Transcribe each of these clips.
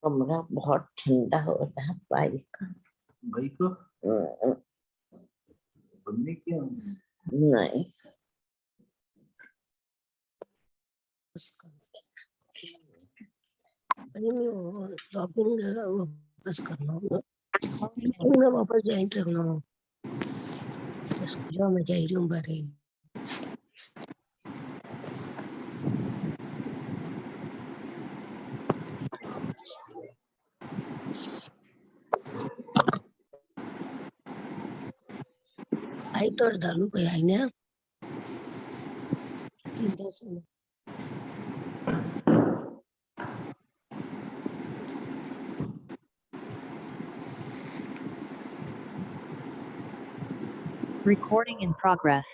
कमरा बहुत ठंडा हो रहा है भाई का। भाई को बनने क्या नहीं उसका नहीं वो शॉपिंग वापस करना होगा, वापस ज्वाइंट रखना हो जो मैं जा रही हूँ बारे आई तो दालू के आई ना Recording in progress.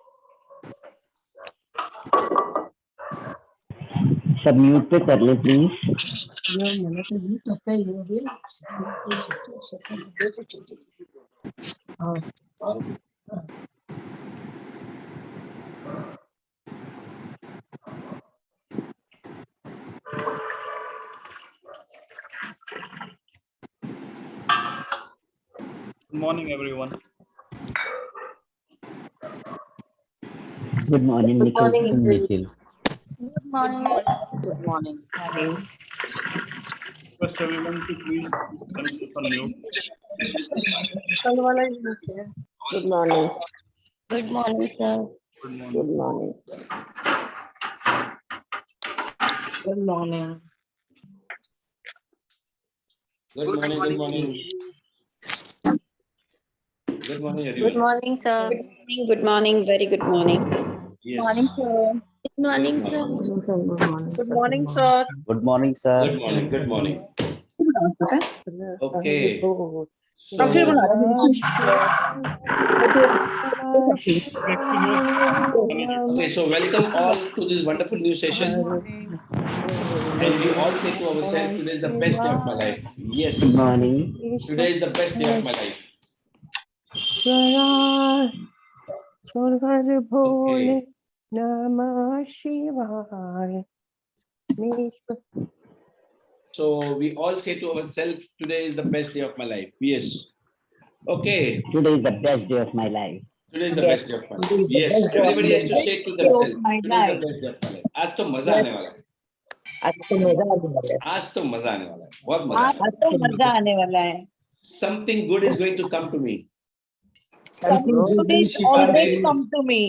सब म्यूट पे कर ले प्लीज। यो मैंने तो ये तो पे यो भी हाँ Good morning, everyone. Good morning Nikhil. Good morning. Good morning. Request everyone to please connect on mute. Good morning Good morning, sir. Good morning. Good morning Good morning. Good morning. Good morning. Good morning, Good everyone. morning, sir. Good morning, very good morning. Yes. Good morning, sir. Good morning sir good morning sir. Good morning. Good morning. Okay. So, okay. So welcome all to this wonderful new session. And we all say to ourselves, today is the best day of my life. Yes. Good morning. Today is the best day of my life. Okay. Namah Shivaya. So we all say to ourselves, today is the best day of my life. Yes. Okay. Today is the best day of my life. Today is the best day of my life. Yes. Everybody has to say to themselves, today is the best day of my life. आज तो मजा आने वाला है. आज तो मजा आने वाला है। आज तो मजा आने वाला है. बहुत मजा. आज तो मजा आने वाला है। Something good is going to come to me. Something good is always come to me.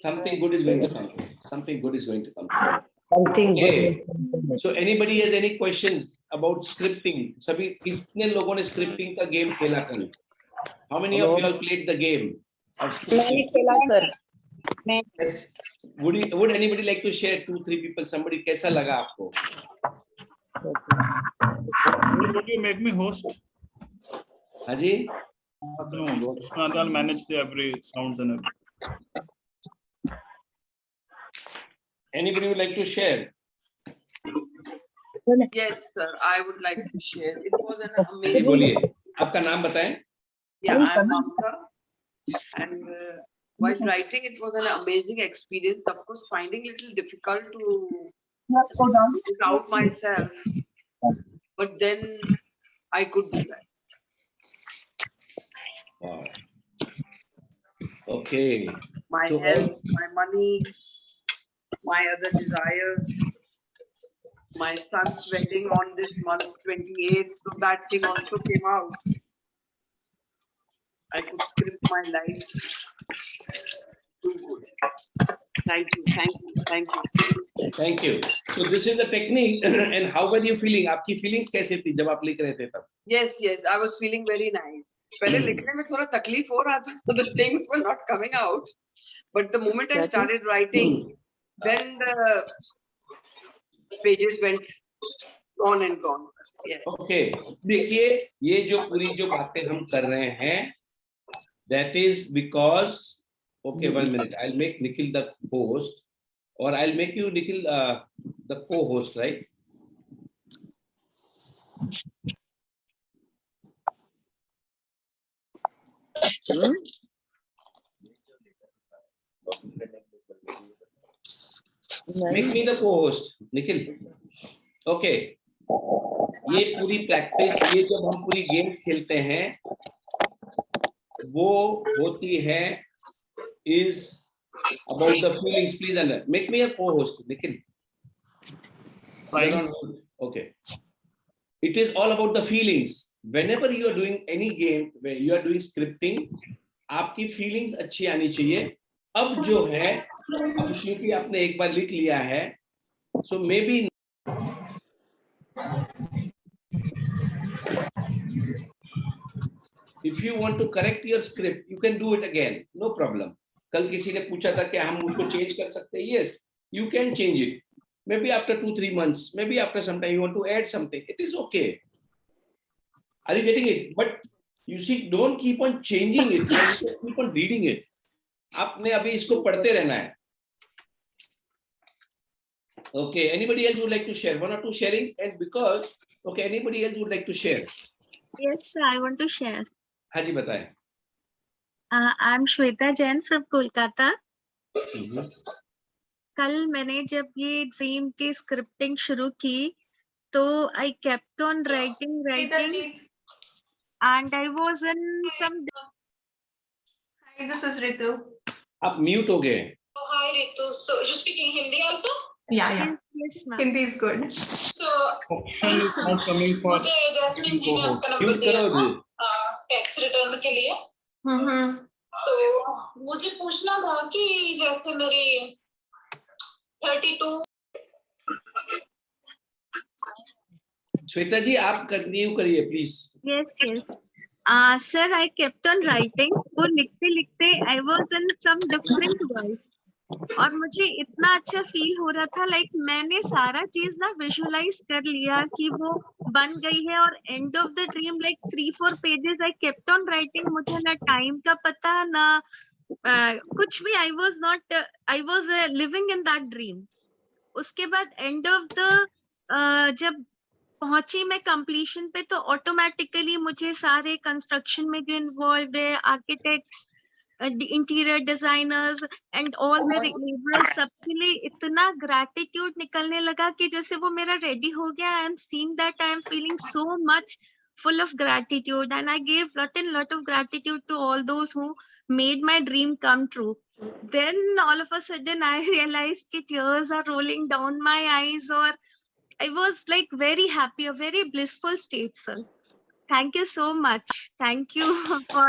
Something good is going to come. Something good is going to come. Something good Okay. is come to me. So anybody has any questions about scripting? सभी कितने लोगों ने scripting का game खेला कल? How many of you all played the game of scripting? Sir Yes. Would anybody like to share 2-3 people? Somebody कैसा लगा आपको? Would you make me host? हाँ जी. No, I'll manage the every sounds and everything. Anybody would like to share? Yes, sir. I would like to share. It was an ji amazing. बोलिए. आपका नाम बताएं. Yeah, I'm Mamta. And while writing, it was an amazing experience. Of course, finding it little difficult to put out myself, but then I could do that. Wow. Okay. My So, health, my money, my other desires. My son's wedding on this month 28th, so that thing also came out. I could script my life. Too good. Thank you. Thank you. So this is the technique. And how were you feeling? आपकी feelings कैसे थी जब आप लिख रहे थे तब? Yes, I was feeling very nice. पहले लिखने में थोड़ा तकलीफ हो रहा था. The things were not coming out. But the moment I started writing, then the pages went on and gone. Yes. Okay. देखिए ये जो पूरी जो बातें हम कर रहे हैं, that is because, okay, 1 minute. I'll make Nikhil the host, or I'll make you Nikhil the co-host, right? Make me the co-host, Nikhil. Okay. ये पूरी प्रैक्टिस, ये जब हम पूरी गेम्स खेलते हैं, वो होती है is about the feelings. Please make me a co-host, Nikhil. Fine. Okay. It is all about the feelings. Whenever you are doing any game, where you are doing scripting, आपकी feelings अच्छी आनी चाहिए. अब जो है, अब क्योंकि आपने एक बार लिख लिया है, so maybe if you want to correct your script, you can do it again, no problem. कल किसी ने पूछा था कि हम उसको change कर सकते हैं. Yes, you can change it. Maybe after 2-3 months, maybe after some time you want to add something. It is okay. Are you getting it? But you see, don't keep on changing it. Keep on reading it. आपने अभी इसको पढ़ते रहना है. Okay. Anybody else would like to share? 1 or 2 sharings, and because okay, anybody else would like to share? Yes, sir, I want to share. हाँ जी बताएं. I'm Shweta Jain from Kolkata. कल मैंने जब ये ड्रीम की स्क्रिप्टिंग शुरू की तो I kept on writing and I was in some. Hi, this is Ritu. आप म्यूट हो गए. Oh, hi Ritu. So you speaking Hindi also? Yeah. Yes, ma'am. Hindi is good. So Option is not coming for. मुझे jasmine जी ने आपका number mute दिया करो था जी. Tax return के लिए. तो मुझे पूछना था कि जैसे मेरी 32. श्वेता जी आप कंटिन्यू करिए please. Yes. Sir, I kept on writing. वो लिखते लिखते I was in some different world. और मुझे इतना अच्छा फील हो रहा था, लाइक मैंने सारा चीज ना विजुअलाइज कर लिया कि वो बन गई है. और end of the dream like 3-4 pages I kept on writing. मुझे ना टाइम का पता ना कुछ भी. I was living in that dream. उसके बाद एंड ऑफ द जब पहुंची मैं कंप्लीशन पे तो ऑटोमेटिकली मुझे सारे कंस्ट्रक्शन में जो इन्वॉल्व है, architects, interior designers and all मेरे लेबरर्स, सबके लिए इतना ग्रैटिट्यूड निकलने लगा कि जैसे वो मेरा रेडी हो गया. I am seeing that I am feeling so much full of gratitude, and I gave lot of gratitude to all those who made my dream come true. Then all of a sudden I realized that tears are rolling down my eyes, or I was like very happy, a very blissful state, sir. Thank you so much. Thank you for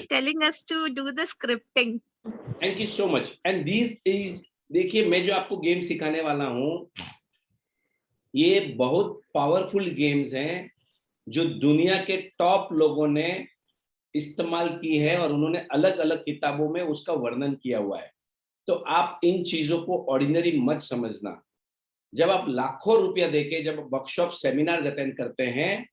telling us to do the scripting. Thank you so much. And these is, देखिए मैं जो आपको game सिखाने वाला हूँ, ये बहुत powerful games हैं जो दुनिया के टॉप लोगों ने इस्तेमाल की है और उन्होंने अलग अलग किताबों में उसका वर्णन किया हुआ है. तो आप इन चीजों को ऑर्डिनरी मत समझना. जब आप लाखों रुपया देके जब वर्कशॉप सेमिनार अटेंड करते हैं,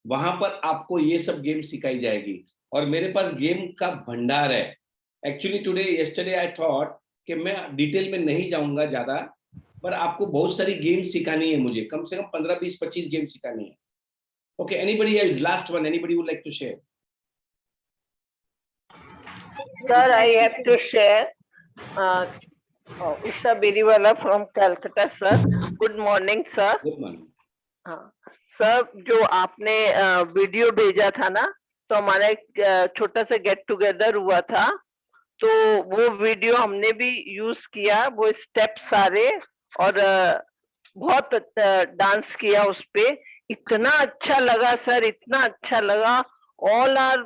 वहां पर आपको ये सब गेम सिखाई जाएगी. और मेरे पास गेम का भंडार है. एक्चुअली yesterday I thought कि मैं डिटेल में नहीं जाऊंगा ज्यादा, पर आपको बहुत सारी गेम सिखानी है. मुझे कम से कम 15, 20, 25 गेम सिखानी है. Okay, anybody else? Last one. Anybody would like to share? Sir, I have to share. Usha Beriwala from Calcutta, sir. Good morning, sir. Good morning. Sir, जो आपने वीडियो भेजा था ना, तो हमारा एक छोटा सा गेट टुगेदर हुआ था, तो वो वीडियो हमने भी यूज किया, वो स्टेप सारे, और बहुत डांस किया उस पे. इतना अच्छा लगा सर, इतना अच्छा लगा. ऑल आर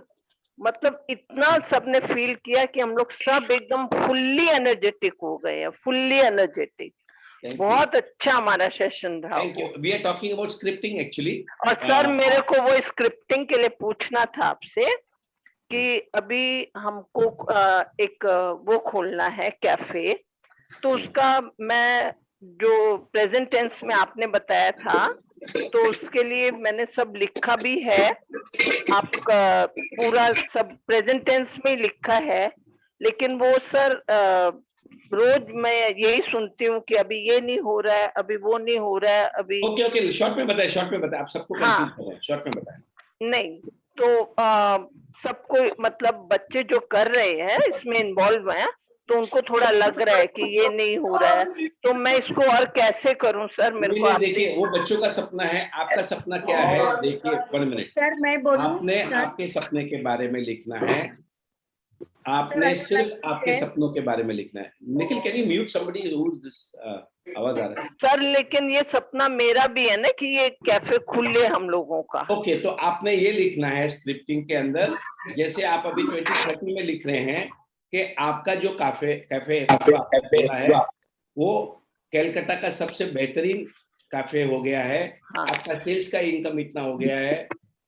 मतलब इतना सबने फील किया कि हम लोग सब एकदम फुल्ली एनर्जेटिक हो गए हैं, फुल्ली एनर्जेटिक। बहुत अच्छा हमारा सेशन रहा। Thank you. We are talking about scripting actually. और सर मेरे को वो स्क्रिप्टिंग के लिए पूछना था आपसे कि अभी हमको एक वो खोलना है कैफे, तो उसका मैं जो प्रेजेंट टेंस में आपने बताया था तो उसके लिए मैंने सब लिखा भी है, आपका पूरा सब प्रेजेंट टेंस में लिखा है, लेकिन वो सर रोज मैं यही सुनती हूँ कि अभी ये नहीं हो रहा है, अभी वो नहीं हो रहा है, अभी। ओके शॉर्ट में बताए, शॉर्ट में बताए, आप सबको कंफ्यूज कर रहे हैं, शॉर्ट में बताए। नहीं तो सबको मतलब बच्चे जो कर रहे हैं इसमें इन्वॉल्व हैं तो उनको थोड़ा लग रहा है कि ये नहीं हो रहा है, तो मैं इसको और कैसे करूं सर? मेरे को देखिए वो बच्चों का सपना है, आपका सपना क्या है? देखिए 1 मिनट सर मैं बोलूं? आपने आपके सपने के बारे में लिखना है, आपने सिर्फ आपके सपनों के बारे में लिखना है। Nikhil can you mute somebody who is this? आवाज आ रहा है सर, लेकिन ये सपना मेरा भी है ना कि ये कैफे खुले हम लोगों का। ओके तो आपने ये लिखना है स्क्रिप्टिंग के अंदर, जैसे आप अभी 2030 में लिख रहे हैं कि आपका जो कैफे है वो कलकत्ता का सबसे बेहतरीन कैफे हो गया है। आपका सेल्स का इनकम इतना हो गया है,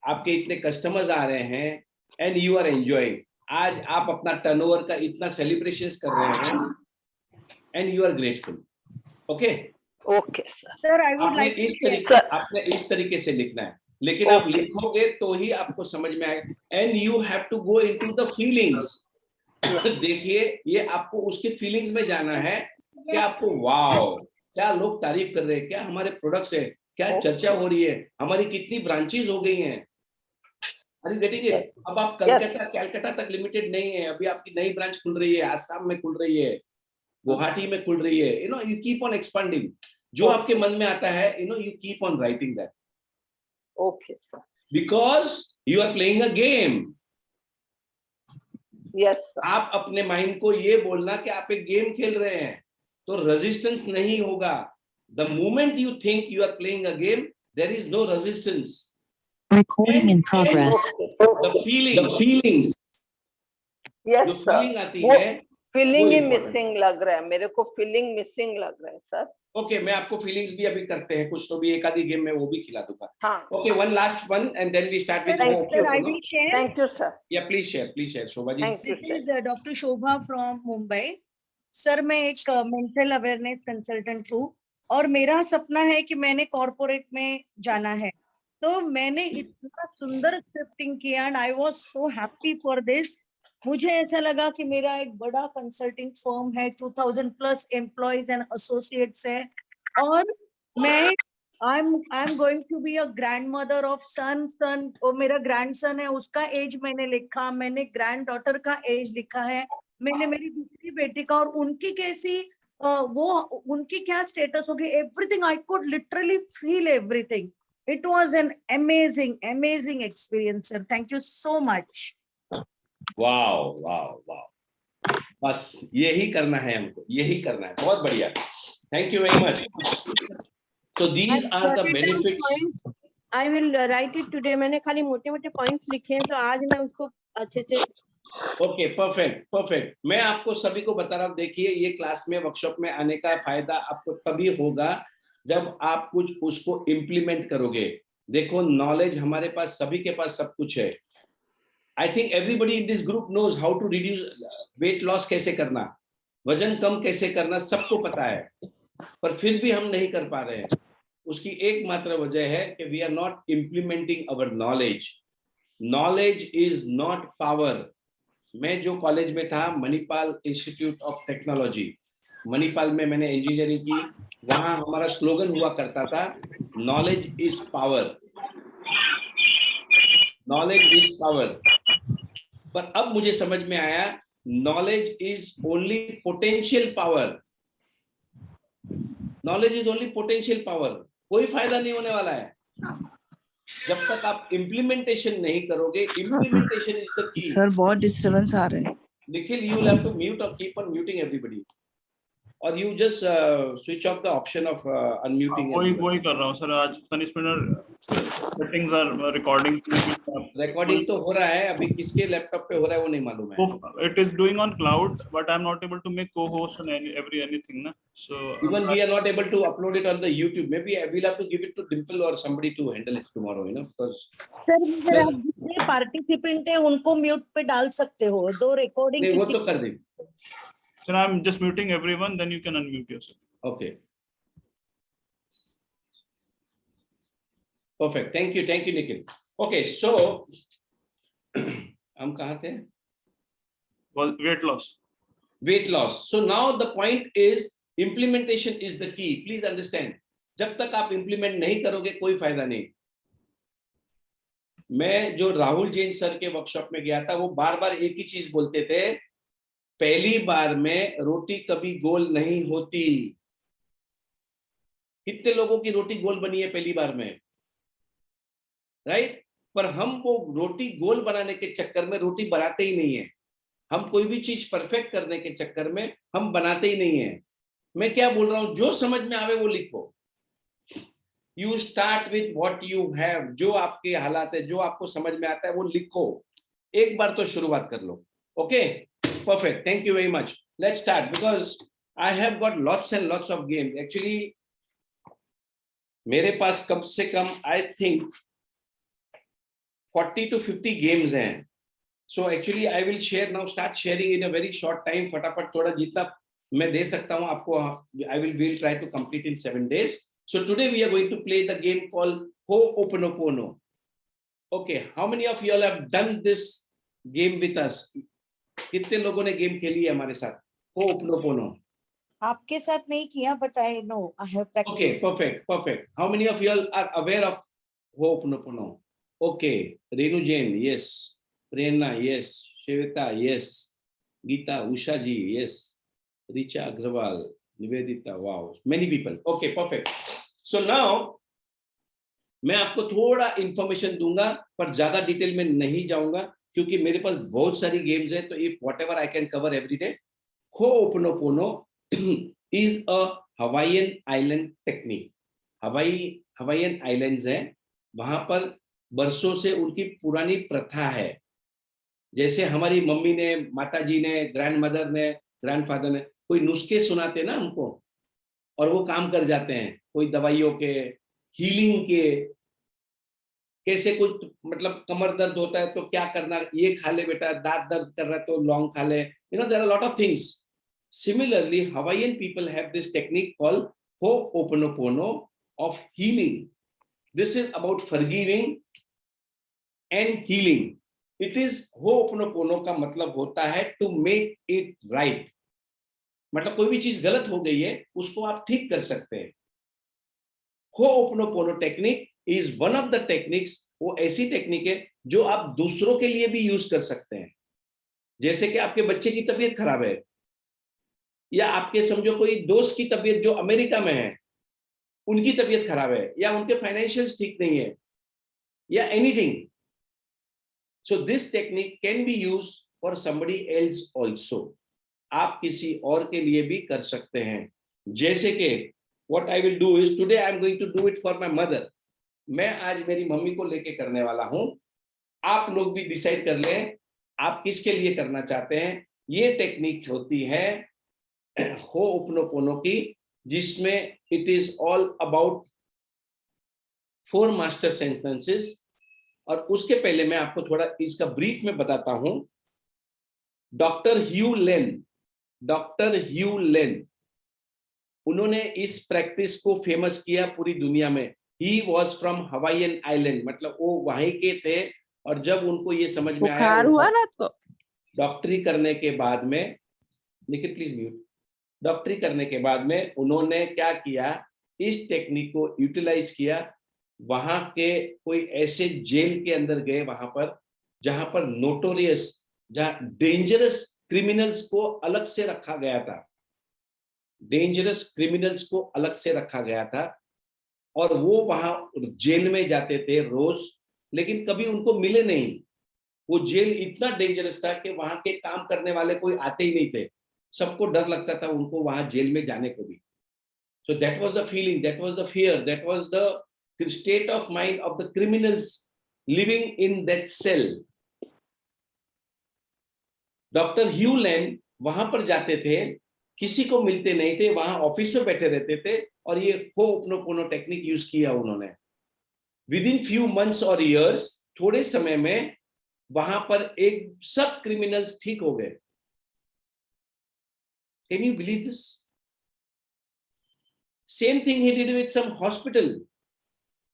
आपके इतने कस्टमर्स आ रहे हैं एंड यू आर एंजॉयिंग। आज आप अपना टर्नओवर का इतना सेलिब्रेशंस कर रहे हैं and you are grateful. Okay okay sir, I would like आपने इस तरीके से लिखना है, लेकिन आप लिखोगे तो ही आपको समझ में आएगा and you have to go into the feelings. देखिए ये आपको उसके फीलिंग्स में जाना है कि आपको वाओ क्या लोग तारीफ कर रहे हैं, क्या हमारे प्रोडक्ट्स है, क्या चर्चा हो रही है, हमारी कितनी ब्रांचेस हो गई हैं। Are you getting it? अब आप कलकत्ता तक लिमिटेड नहीं है, अभी आपकी नई ब्रांच खुल रही है, आसाम में खुल रही है, गुवाहाटी में खुल रही है। You know you keep on expanding. जो आपके मन में आता है you know you keep on writing that. Okay sir, because you are playing a game. Yes आप अपने माइंड को ये बोलना कि आप एक गेम खेल रहे हैं, तो रेजिस्टेंस नहीं होगा। The moment you think you are playing a game there is no resistance. Recording in progress. The feelings yes जो सर, फीलिंग आती है फीलिंग ही वो important मिसिंग लग रहा है मेरे को, फीलिंग मिसिंग लग रहा है सर। ओके मैं आपको फीलिंग्स भी अभी करते हैं कुछ, तो भी एक आधी गेम में वो भी खिला दूंगा। हाँ okay one last one and then we start with thank you sir. या please share Shobha ji. Thank you sir. Doctor Shobha from Mumbai. Sir मैं एक मेंटल अवेयरनेस कंसल्टेंट हूँ और मेरा सपना है कि मैंने कॉर्पोरेट में जाना है, तो मैंने इतना सुंदर स्क्रिप्टिंग किया and I was so happy for this. मुझे ऐसा लगा कि मेरा एक बड़ा कंसल्टिंग फर्म है, 2000 प्लस एम्प्लॉयज एंड एसोसिएट्स है, और मैं I am going to be a grand mother of son. वो मेरा ग्रैंडसन है, उसका एज मैंने लिखा, मैंने ग्रैंड डॉटर का एज लिखा है, मैंने मेरी दूसरी बेटी का, और उनकी कैसी वो उनकी क्या स्टेटस होगी, everything. I could literally feel everything. It was an amazing experience, sir. Thank you so much. Wow बस यही करना है हमको, यही करना है। बहुत बढ़िया, thank you very much. So these are the benefits. I will write it today. मैंने खाली मोटे-मोटे पॉइंट्स लिखे हैं, तो आज मैं उसको अच्छे से। Okay perfect. मैं आपको सभी को बता रहा हूँ, देखिए ये क्लास में वर्कशॉप में आने का फायदा आपको तभी होगा जब आप कुछ उसको इम्प्लीमेंट करोगे। देखो नॉलेज हमारे पास, सभी के पास सब कुछ है। I think everybody in this group knows how to reduce weight loss, कैसे करना, वजन कम कैसे करना, सबको पता है, पर फिर भी हम नहीं कर पा रहे हैं। उसकी एकमात्र वजह है कि we are not implementing our knowledge. Knowledge is not power. मैं जो कॉलेज में था, Manipal institute of technology, Manipal में मैंने इंजीनियरिंग की, वहां हमारा स्लोगन हुआ करता था, knowledge is power, knowledge is power. पर अब मुझे समझ में आया, knowledge is only potential power, knowledge is only potential power. कोई फायदा नहीं होने वाला है जब तक आप इम्प्लीमेंटेशन नहीं करोगे। Implementation is the key. Sir बहुत डिस्टर्बेंस आ रहे हैं। Nikhil, you will have to mute or keep on muting everybody. or you just switch off the option of unmuting. वही कर रहा हूँ सर, आज Tanishq settings are recording recording तो हो रहा है, अभी किसके लैपटॉप पे हो रहा है वो नहीं मालूम है. It is doing on cloud, but I'm not able to make co-host on anything na. So even we are not able to upload it on the YouTube. Maybe we'll have to give it to Dimple or somebody to handle it tomorrow, you know, because sir आप जितने participant है उनको mute पे डाल सकते हो, दो recording नहीं, वो तो कर देंगे. Sir, I'm just muting everyone, then you can unmute yourself. Okay. Perfect. Thank you, Nikhil. Okay, so हम कहाँ थे? Well, weight loss. Weight loss. So now the point is implementation is the key. Please understand. जब तक आप implement नहीं करोगे कोई फायदा नहीं. मैं जो राहुल जैन सर के वर्कशॉप में गया था, वो बार बार एक ही चीज बोलते थे, पहली बार में रोटी कभी गोल नहीं होती. कितने लोगों की रोटी गोल बनी है पहली बार में, राइट? पर हम वो रोटी गोल बनाने के चक्कर में रोटी बनाते ही नहीं है. हम कोई भी चीज परफेक्ट करने के चक्कर में हम बनाते ही नहीं है. मैं क्या बोल रहा हूं, जो समझ में आवे वो लिखो. You start with what you have. जो आपके हालात है, जो आपको समझ में आता है वो लिखो. एक बार तो शुरुआत कर लो. Okay, perfect. Thank you very much. Let's start because I have got lots and lots of games. Actually, मेरे पास कम से कम I think 40 to 50 games हैं. So actually I will share now. Start sharing in a very short time. फटाफट थोड़ा जितना मैं दे सकता हूँ आपको. I will try to complete in 7 days. So today we are going to play the game called Ho'oponopono. Okay, how many of you all have done this game with us? कितने लोगों ने गेम खेली है हमारे साथ? Ho'oponopono. आपके साथ नहीं किया, but I know I have practiced. Okay, perfect. How many of you all are aware of Ho'oponopono? Okay, Renu Jain, yes. Prerna, yes. Shweta, yes. Geeta, Usha ji, yes. Richa Agrawal, Nivedita, wow. Many people. Okay, perfect. So now मैं आपको थोड़ा information दूंगा, पर ज्यादा detail में नहीं जाऊंगा क्योंकि मेरे पास बहुत सारी गेम्स हैं. तो if whatever I can cover every day. Ho'oponopono is a Hawaiian island technique. Hawaiian islands हैं, वहां पर बरसों से उनकी पुरानी प्रथा है. जैसे हमारी मम्मी ने, माताजी ने, ग्रैंडमदर ने, ग्रैंडफादर ने कोई नुस्खे सुनाते ना हमको, और वो काम कर जाते हैं. कोई दवाइयों के, हीलिंग के, कैसे कुछ मतलब कमर दर्द होता है तो क्या करना, ये खा ले बेटा. दांत दर्द कर रहा है तो लौंग खा ले. You know, there are a lot of things. Similarly, Hawaiian people have this technique called Ho'oponopono of healing. This is about forgiving and healing. It is Ho'oponopono का मतलब होता है to make it right. मतलब कोई भी चीज गलत हो गई है उसको आप ठीक कर सकते हैं. Ho'oponopono technique is one of the techniques. वो ऐसी टेक्निक है जो आप दूसरों के लिए भी यूज कर सकते हैं. जैसे कि आपके बच्चे की तबीयत खराब है, या आपके समझो कोई दोस्त की तबीयत जो अमेरिका में है, उनकी तबीयत खराब है, या उनके फाइनेंशियल्स ठीक नहीं है, या anything. So this technique can be use for somebody else also. आप किसी और के लिए भी कर सकते हैं. जैसे कि what I will do is today I am going to do it for my mother. मैं आज मेरी मम्मी को लेके करने वाला हूं. आप लोग भी डिसाइड कर लें आप किसके लिए करना चाहते हैं. ये टेक्निक होती है Ho'oponopono की, जिसमें it is all about 4 master sentences. और उसके पहले मैं आपको थोड़ा इसका ब्रीफ में बताता हूं. डॉक्टर ह्यू लेन, उन्होंने इस प्रैक्टिस को फेमस किया पूरी दुनिया में. He was from Hawaiian island, मतलब वो वहीं के थे. और जब उनको ये समझ में आया, हुआ रात को डॉक्टरी करने के बाद में, निखिल प्लीज म्यूट. डॉक्टरी करने के बाद में उन्होंने क्या किया, इस टेक्निक को यूटिलाइज किया. वहां के कोई ऐसे जेल के अंदर गए, वहां पर जहां पर नोटोरियस, जहां डेंजरस क्रिमिनल्स को अलग से रखा गया था. डेंजरस क्रिमिनल्स को अलग से रखा गया था. और वो वहां जेल में जाते थे रोज, लेकिन कभी उनको मिले नहीं. वो जेल इतना डेंजरस था कि वहां के काम करने वाले कोई आते ही नहीं थे. सबको डर लगता था उनको वहां जेल में जाने को भी. So that was the feeling, that was the fear, that was the state of mind of the criminals living in that cell. Doctor Hew Len वहां पर जाते थे, किसी को मिलते नहीं थे, वहां ऑफिस में बैठे रहते थे और ये हो'ओपनोपोनो टेक्निक यूज किया उन्होंने. विद इन फ्यू मंथ्स और इयर्स, थोड़े समय में वहां पर एक सब क्रिमिनल्स ठीक हो गए. Can you believe this? Same thing he did with some hospital.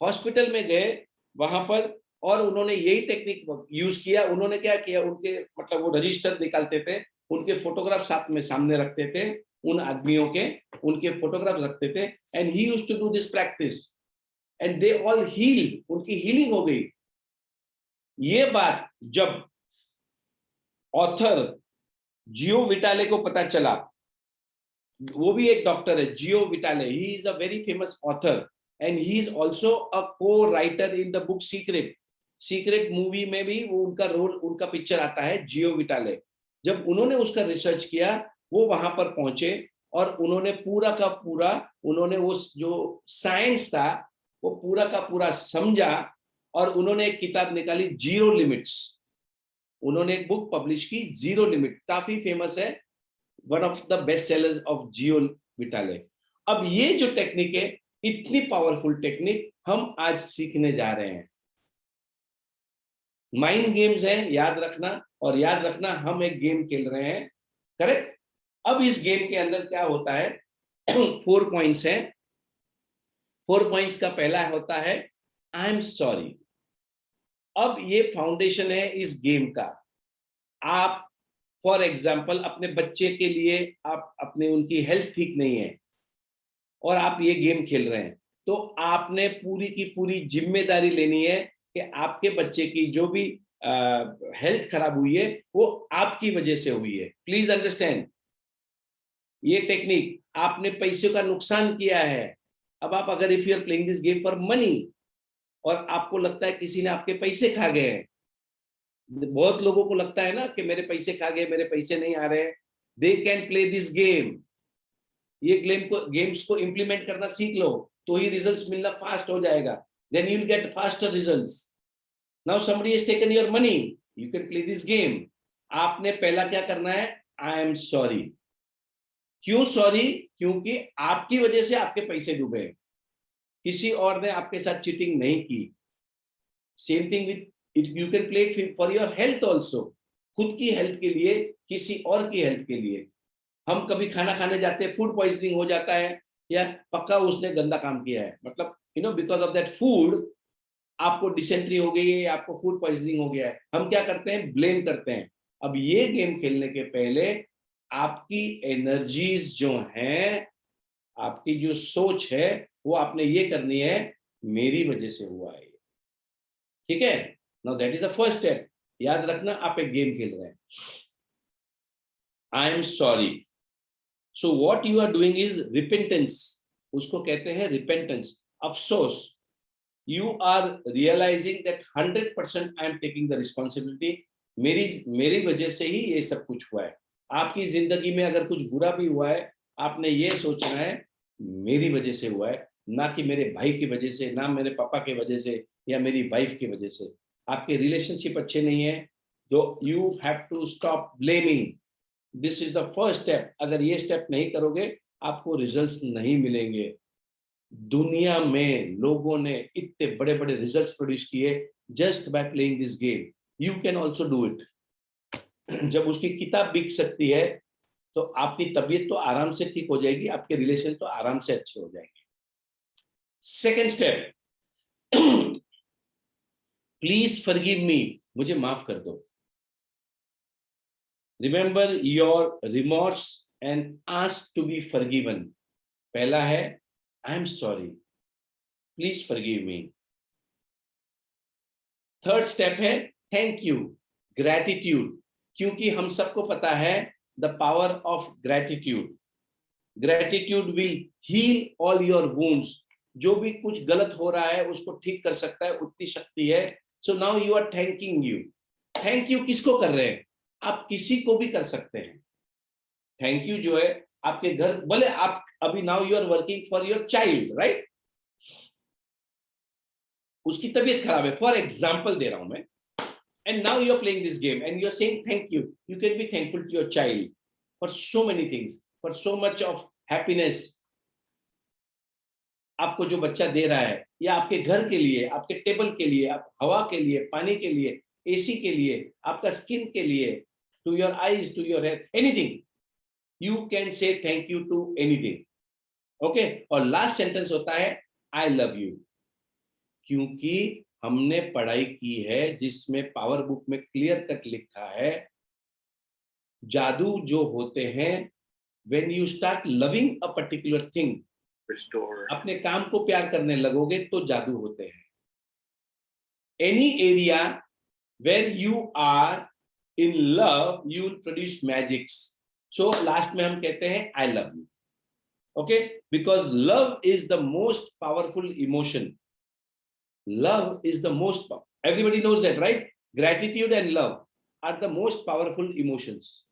Hospital में गए वहां पर और उन्होंने यही टेक्निक यूज किया. उन्होंने क्या किया, उनके मतलब वो रजिस्टर निकालते थे, उनके फोटोग्राफ साथ में सामने रखते थे, उन आदमियों के उनके फोटोग्राफ रखते थे. And he used to do this practice and they all healed. उनकी हीलिंग हो गई. ये बात जब ऑथर जियो विटाले को पता चला, वो भी एक डॉक्टर है, Joe Vitale, he is a very famous author and he is also a co writer in the book secret. Secret movie में भी वो उनका रोल, उनका पिक्चर आता है, जियो विटाले. जब उन्होंने उसका रिसर्च किया, वो वहां पर पहुंचे और उन्होंने पूरा का पूरा, उन्होंने वो जो साइंस था वो पूरा का पूरा समझा और उन्होंने एक किताब निकाली, जीरो लिमिट्स. उन्होंने एक बुक पब्लिश की, जीरो लिमिट, काफी फेमस है, one of the best sellers of Joe Vitale. अब ये जो टेक्निक है, इतनी पावरफुल टेक्निक हम आज सीखने जा रहे हैं. माइंड गेम्स है, याद रखना. और याद रखना, हम एक गेम खेल रहे हैं, करेक्ट? अब इस गेम के अंदर क्या होता है, 4 पॉइंट्स हैं. 4 पॉइंट्स का पहला होता है आई एम सॉरी. अब ये फाउंडेशन है इस गेम का. आप फॉर एग्जाम्पल अपने बच्चे के लिए, आप अपने, उनकी हेल्थ ठीक नहीं है और आप ये गेम खेल रहे हैं, तो आपने पूरी की पूरी जिम्मेदारी लेनी है कि आपके बच्चे की जो भी हेल्थ खराब हुई है वो आपकी वजह से हुई है. प्लीज अंडरस्टैंड ये टेक्निक. आपने पैसे का नुकसान किया है. अब आप अगर if you are playing this game for money और आपको लगता है किसी ने आपके पैसे खा गए हैं, बहुत लोगों को लगता है ना कि मेरे पैसे खा गए, मेरे पैसे नहीं आ रहे. They can play this game. ये गेम्स को इम्प्लीमेंट करना सीख लो तो ही रिजल्ट्स मिलना फास्ट हो जाएगा. Then you will get faster results. Now somebody has taken your money, you can play this game. आपने पहला क्या करना है, आई एम सॉरी. क्यों सॉरी? क्योंकि आपकी वजह से आपके पैसे डूबे, किसी और ने आपके साथ चीटिंग नहीं की. Same thing with it, you can play it for your health also. खुद की हेल्थ के लिए, किसी और की हेल्थ के लिए. हम कभी खाना खाने जाते हैं, फूड पॉइजनिंग हो जाता है, या पक्का उसने गंदा काम किया है, मतलब you know because of that food आपको डिसेंट्री हो गई है, आपको फूड पॉइजनिंग हो गया है. हम क्या करते हैं, ब्लेम करते हैं. अब ये गेम खेलने के पहले आपकी एनर्जीज जो हैं, आपकी जो सोच है, वो आपने ये करनी है, मेरी वजह से हुआ है. ठीक है? Now that is the first step. याद रखना, आप एक गेम खेल रहे हैं. I am sorry. So what you are doing is repentance. उसको कहते हैं रिपेंटेंस, अफसोस. You are realizing that 100% I am taking the responsibility. मेरी वजह से ही ये सब कुछ हुआ है. आपकी जिंदगी में अगर कुछ बुरा भी हुआ है, आपने ये सोचना है मेरी वजह से हुआ है, ना कि मेरे भाई की वजह से, ना मेरे पापा की वजह से, या मेरी वाइफ की वजह से. आपके रिलेशनशिप अच्छे नहीं है, तो you have to stop blaming. This is the first step. अगर ये स्टेप नहीं करोगे, आपको रिजल्ट्स नहीं मिलेंगे. दुनिया में लोगों ने इतने बड़े बड़े रिजल्ट्स प्रोड्यूस किए just by playing this game. You can also do it. जब उसकी किताब बिक सकती है, तो आपकी तबीयत तो आराम से ठीक हो जाएगी, आपके रिलेशन तो आराम से अच्छे हो जाएंगे. Second step, please forgive me. मुझे माफ कर दो. Remember your remorse and ask to be forgiven. पहला है I am sorry. Please forgive me. Third step है thank you, gratitude. क्योंकि हम सबको पता है the power of gratitude. Gratitude will heal all your wounds. जो भी कुछ गलत हो रहा है उसको ठीक कर सकता है, उतनी शक्ति है. So now you are thanking you. Thank you किसको कर रहे हैं? आप किसी को भी कर सकते हैं. थैंक यू जो है आपके घर, बोले आप अभी now you are working for your child, right? उसकी तबीयत खराब है, फॉर एग्जाम्पल दे रहा हूं मैं, and now you're playing this game and you're saying thank you. You can be thankful to your child for so many things, for so much of happiness. आपको जो बच्चा दे रहा है, या आपके घर के लिए, आपके टेबल के लिए, आप हवा के लिए, पानी के लिए, एसी के लिए, आपका स्किन के लिए, to your eyes, to your head, anything. You can say thank you to anything. Okay? और last sentence होता है I love you. क्योंकि हमने पढ़ाई की है जिसमें पावर बुक में क्लियर कट लिखा है, जादू जो होते हैं when you start loving a particular thing, अपने काम को प्यार करने लगोगे तो जादू होते हैं. Any area where you are in love, you will produce magics. So last में हम कहते हैं I love you. Okay? Because love is the most powerful emotion. Love is the most, everybody knows that, right? Gratitude and love are the most powerful emotions,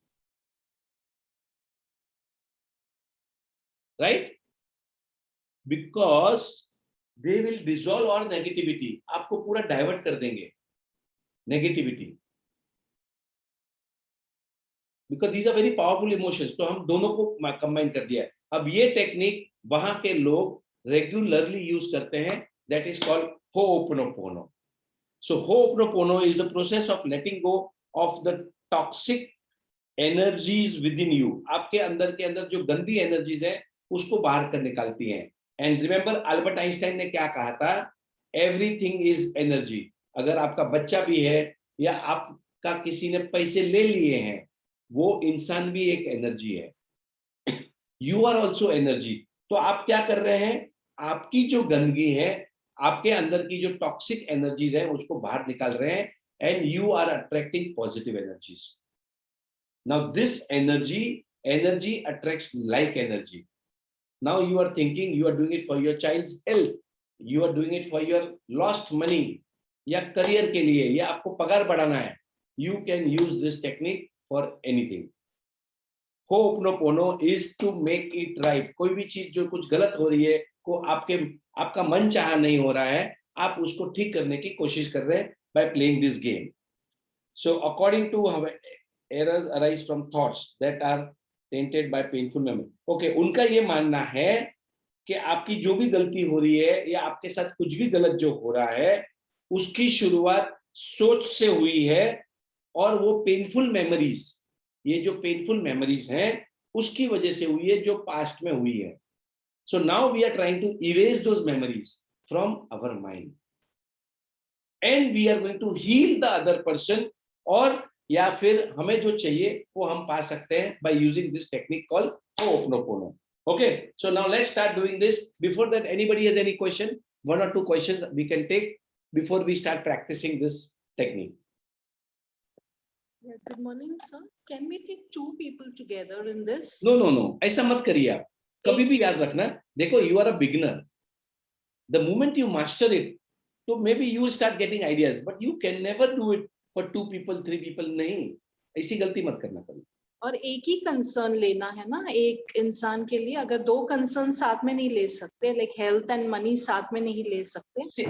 right? Because they will dissolve our negativity. आपको पूरा divert कर देंगे negativity, because these are very powerful emotions. तो हम दोनों को combine कर दिया है. अब ये टेक्निक वहां के लोग रेगुलरली यूज करते हैं, that is called Ho'oponopono. So Ho'oponopono is the process of letting go of the toxic energies within you. आपके अंदर के अंदर जो गंदी एनर्जीज है उसको बाहर कर निकालती हैं. And remember अल्बर्ट आइंस्टाइन ने क्या कहा था? Everything is energy. अगर आपका बच्चा भी है या आपका किसी ने पैसे ले लिए हैं, वो इंसान भी एक एनर्जी है. You are also energy. तो आप क्या कर रहे हैं? आपकी जो गंदगी है, आपके अंदर की जो टॉक्सिक एनर्जीज है उसको बाहर निकाल रहे हैं, and you are attracting positive energies. Now this energy attracts like energy. Now you are thinking you are doing it for your child's health, you are doing it for your lost money, या career के लिए, या आपको पगार बढ़ाना है. You can use this technique for anything. Ho'oponopono is to make it right. कोई भी चीज जो कुछ गलत हो रही है, को आपका मन चाहा नहीं हो रहा है, आप उसको ठीक करने की कोशिश कर रहे हैं by playing this game. So according to how errors arise from thoughts that are tainted by painful memory. Okay, उनका ये मानना है कि आपकी जो भी गलती हो रही है या आपके साथ कुछ भी गलत जो हो रहा है, उसकी शुरुआत सोच से हुई है, और वो पेनफुल मेमोरीज, ये जो पेनफुल मेमोरीज हैं उसकी वजह से हुई है जो पास्ट में हुई है. So now we are trying to erase those memories from our mind, and we are going to heal the other person, और या फिर हमें जो चाहिए वो हम पा सकते हैं by using this technique called Ho'oponopono. Okay, so now let's start doing this. Before that, anybody has any question? One or two questions we can take before we start practicing this technique. Yeah, good morning, sir. Can we take two people together in this? No. ऐसा मत करिए आप. कभी भी याद रखना, देखो you are a beginner. The moment you master it, so maybe you will start getting ideas. But you can never do it for 2 people, 3 people. नहीं, ऐसी गलती मत करना कभी. और एक ही कंसर्न लेना है ना एक इंसान के लिए. अगर 2 कंसर्न साथ में नहीं ले सकते, like health and money साथ में नहीं ले सकते. See,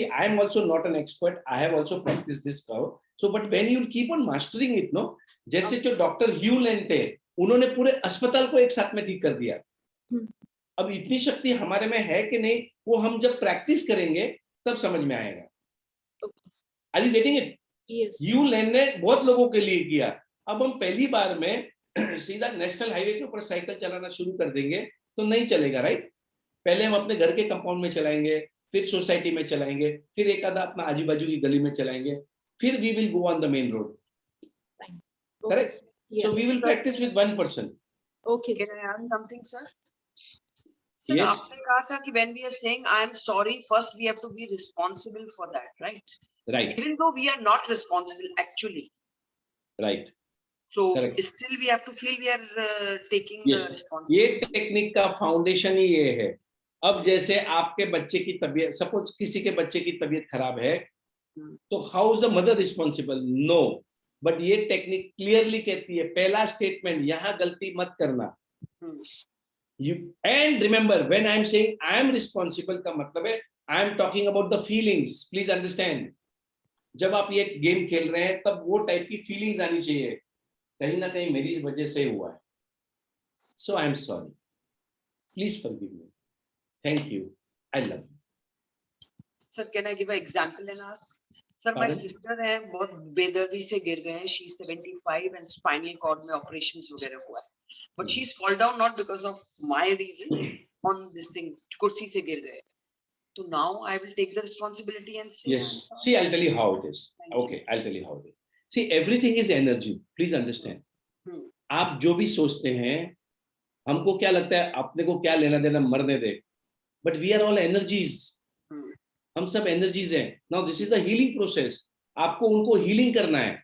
I am also not an expert. I have also practiced this curve. So, but when you keep on mastering it, no, जैसे जो डॉक्टर ह्यू लेंट थे, उन्होंने पूरे अस्पताल को एक साथ में ठीक कर दिया. अब इतनी शक्ति हमारे में है कि नहीं, वो हम जब प्रैक्टिस करेंगे तब समझ में आएगा. Are you getting it? Yes. Hew Len ने बहुत लोगों के लिए किया. अब हम पहली बार में सीधा नेशनल हाईवे के ऊपर साइकिल चलाना शुरू कर देंगे तो नहीं चलेगा, राइट? पहले हम अपने घर के कंपाउंड में चलाएंगे, फिर सोसाइटी में चलाएंगे, फिर एक आधा अपना आजू बाजू की गली में चलाएंगे, फिर we will go on the main road. Correct? Yeah. So we will practice with one person. Okay. Can I ask something, sir? Sir, Yes. आपने कहा था कि when we are saying I am sorry, first we have to be responsible for that, right? Right. Even though we are not responsible actually. Right. So Correct. still we have to feel we are taking Yes. the responsibility. ये technique का foundation ही ये है. अब जैसे आपके बच्चे की तबीयत, सपोज किसी के बच्चे की तबीयत खराब है, तो how is the mother responsible? No, but ये टेक्निक क्लियरली कहती है पहला स्टेटमेंट यहाँ गलती मत करना. You and remember when I am saying I am responsible का मतलब है I am talking about the feelings. Please understand. जब आप ये गेम खेल रहे हैं तब वो टाइप की फीलिंग्स आनी चाहिए. कहीं ना कहीं मेरी वजह से हुआ है. So I am sorry. Please forgive me. Thank you. I love you. Sir, can I give an example and ask? Sir, my Pardon? sister है बहुत बेदर्दी से गिर गए हैं. She is 75 and spinal cord में operations वगैरह हुआ है. But she's fall down not because of my reason on this thing. कुर्सी से गिर गए. So now I will take the responsibility and say. Yes. See, I'll tell you how it is. Okay, I'll tell you how it is. See, everything is energy. Please understand. आप जो भी सोचते हैं, हमको क्या लगता है अपने को क्या लेना देना मरने दे. But we are all energies. हम सब energies हैं. Now this is the healing process. आपको उनको healing करना है.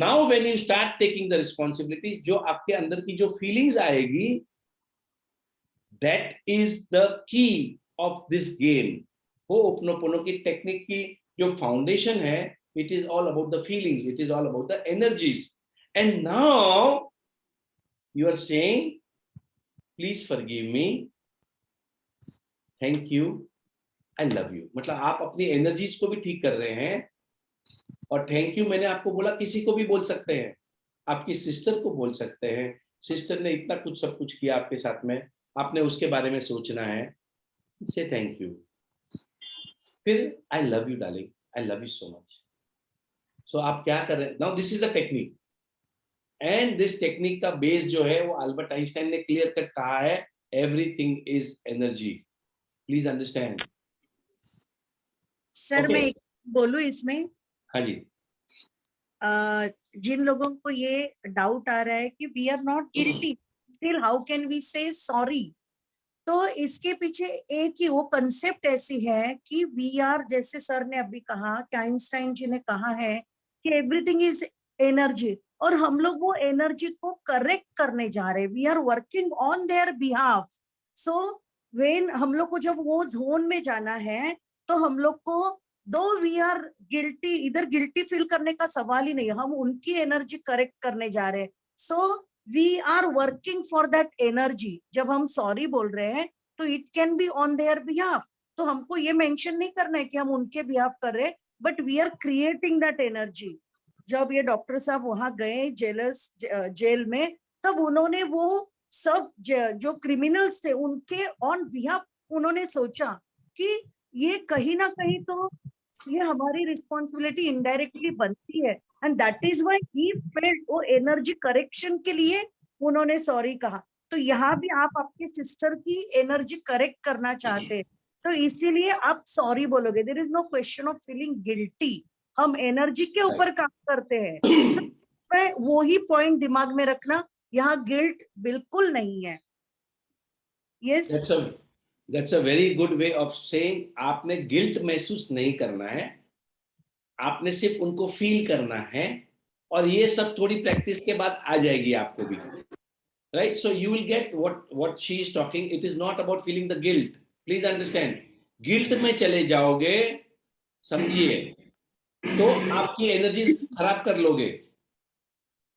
Now when you start taking the responsibilities, जो आपके अंदर की जो feelings आएगी, that is the key of this game. Ho'oponopono की टेक्निक की जो फाउंडेशन है, it is all about the feelings, it is all about the energies. And now you are saying, please forgive me, thank you, I love you. मतलब आप अपनी energies को भी ठीक कर रहे हैं. और थैंक यू मैंने आपको बोला, किसी को भी बोल सकते हैं. आपकी सिस्टर को बोल सकते हैं. सिस्टर ने इतना कुछ सब कुछ किया आपके साथ में, आपने उसके बारे में सोचना है. से थैंक यू. फिर I love you darling, I love you so much. So आप क्या कर रहे हैं now, this is a technique. And this technique का बेस जो है वो अल्बर्ट आइंस्टाइन ने क्लियर कट कहा है, everything is energy. Please understand. Sir मैं एक बोलूं इसमें. हाँ जी. जिन लोगों को ये डाउट आ रहा है कि we are not guilty, still how can we say sorry, तो इसके पीछे एक ही वो कंसेप्ट ऐसी है कि वी आर, जैसे सर ने अभी कहा, आइंस्टाइन जी ने कहा है कि एवरीथिंग इज एनर्जी, और हम लोग वो एनर्जी को करेक्ट करने जा रहे हैं. We are working on their behalf. So when हम लोग को जब वो जोन में जाना है तो हम लोग को, दो वी आर गिल्टी, इधर गिल्टी फील करने का सवाल ही नहीं, हम उनकी एनर्जी करेक्ट करने जा रहे हैं. So we are working for that energy. जब हम सॉरी बोल रहे हैं तो it can be on their behalf. तो हमको ये मेंशन नहीं करना है कि हम उनके बिहाफ कर रहे हैं, but we are creating that energy. जब ये डॉक्टर साहब वहां गए जेल में, तब उन्होंने वो सब जो क्रिमिनल्स थे उनके ऑन बिहाफ उन्होंने सोचा कि ये कहीं ना कहीं तो ये हमारी रिस्पॉन्सिबिलिटी इनडायरेक्टली बनती है. And that is why he felt, वो एनर्जी करेक्शन के लिए उन्होंने सॉरी कहा. तो यहाँ भी आप आपके सिस्टर की एनर्जी करेक्ट करना चाहते हैं, तो इसीलिए आप सॉरी बोलोगे. There is no question of feeling guilty. हम एनर्जी के ऊपर काम करते हैं. वो ही पॉइंट दिमाग में रखना, यहाँ गिल्ट बिल्कुल नहीं है. Yes, That's a very good way of saying. आपने गिल्ट महसूस नहीं करना है, आपने सिर्फ उनको फील करना है, और ये सब थोड़ी प्रैक्टिस के बाद आ जाएगी आपको भी. Right? So you will get what she is talking. It is not about feeling the guilt. Please understand. Guilt में चले जाओगे, समझिए, तो आपकी एनर्जी खराब कर लोगे.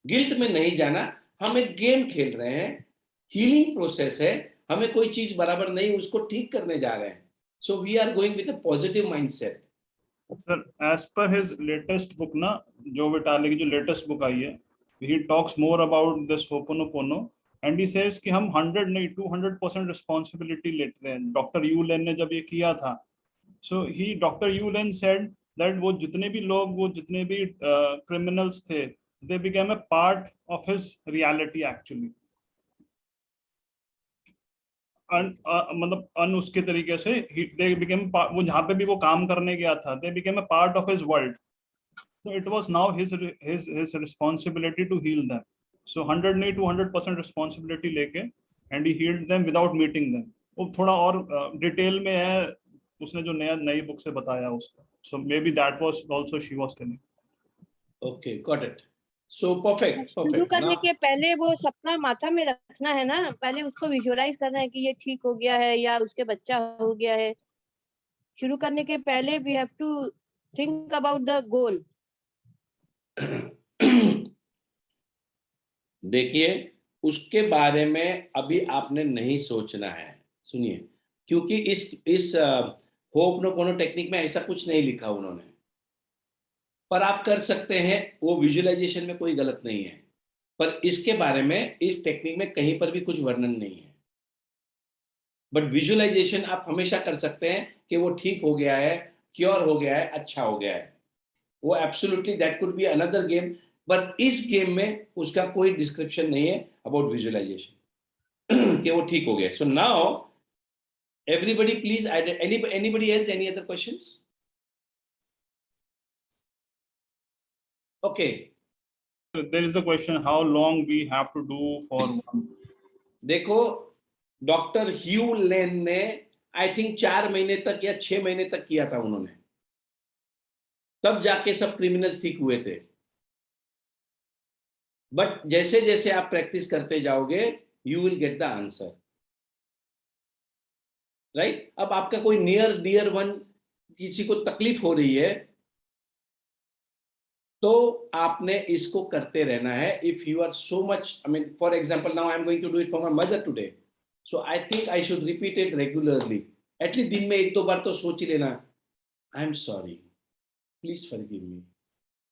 गिल्ट में नहीं जाना. हम एक गेम खेल रहे हैं, हीलिंग प्रोसेस है, हमें कोई चीज बराबर नहीं, उसको ठीक करने जा रहे हैं. So we are going with a positive mindset. Sir, as per his latest book ना, जो विटाली की जो लेटेस्ट बुक आई है, he talks more about this ho'oponopono, and he says कि हम 100 नहीं 200% रिस्पॉन्सिबिलिटी लेते हैं. डॉक्टर यू लेन ने जब ये किया था, so he doctor Hew Len said that वो जितने भी लोग, वो जितने भी क्रिमिनल्स थे, they became a part of his reality actually. मतलब उसके तरीके से they became वो जहाँ पे भी वो काम करने गया था, they became a part of his world. So it was now his responsibility to heal them. So 100 नहीं 200% responsibility लेके, and he healed them without meeting them. वो थोड़ा और डिटेल में है, उसने जो नई बुक से बताया उसको. So maybe that was also she was telling. Okay, got it. So perfect. शुरू करने के पहले वो सपना माथा में रखना है ना, पहले उसको विजुअलाइज करना है कि ये ठीक हो गया है या उसके बच्चा हो गया है. शुरू करने के पहले we have to think about the goal. देखिए, उसके बारे में अभी आपने नहीं सोचना है, सुनिए, क्योंकि इस होपनोपोनो टेक्निक में ऐसा कुछ नहीं लिखा उन्होंने, पर आप कर सकते हैं, वो विजुअलाइजेशन में कोई गलत नहीं है, पर इसके बारे में इस टेक्निक में कहीं पर भी कुछ वर्णन नहीं है। बट विजुअलाइजेशन आप हमेशा कर सकते हैं कि वो ठीक हो गया है, क्योर हो गया है, अच्छा हो गया है, वो absolutely that could be another game, but इस गेम में उसका कोई डिस्क्रिप्शन नहीं है अबाउट विजुअलाइजेशन कि वो ठीक हो गया। So now everybody please, anybody else, any other questions? Okay, There is a question, how long we have to do for one? देखो, डॉक्टर ह्यू लेन ने आई थिंक 4 महीने तक या 6 महीने तक किया था उन्होंने, तब जाके सब क्रिमिनल्स ठीक हुए थे। बट जैसे जैसे आप प्रैक्टिस करते जाओगे, you will get the answer, right? अब आपका कोई नियर डियर वन किसी को तकलीफ हो रही है, तो आपने इसको करते रहना है। If you are so much, I mean for example now I am going to do it for my mother today, so I think I should repeat it regularly, at least दिन में 1-2 बार तो सोच ही लेना, I am sorry, please forgive me,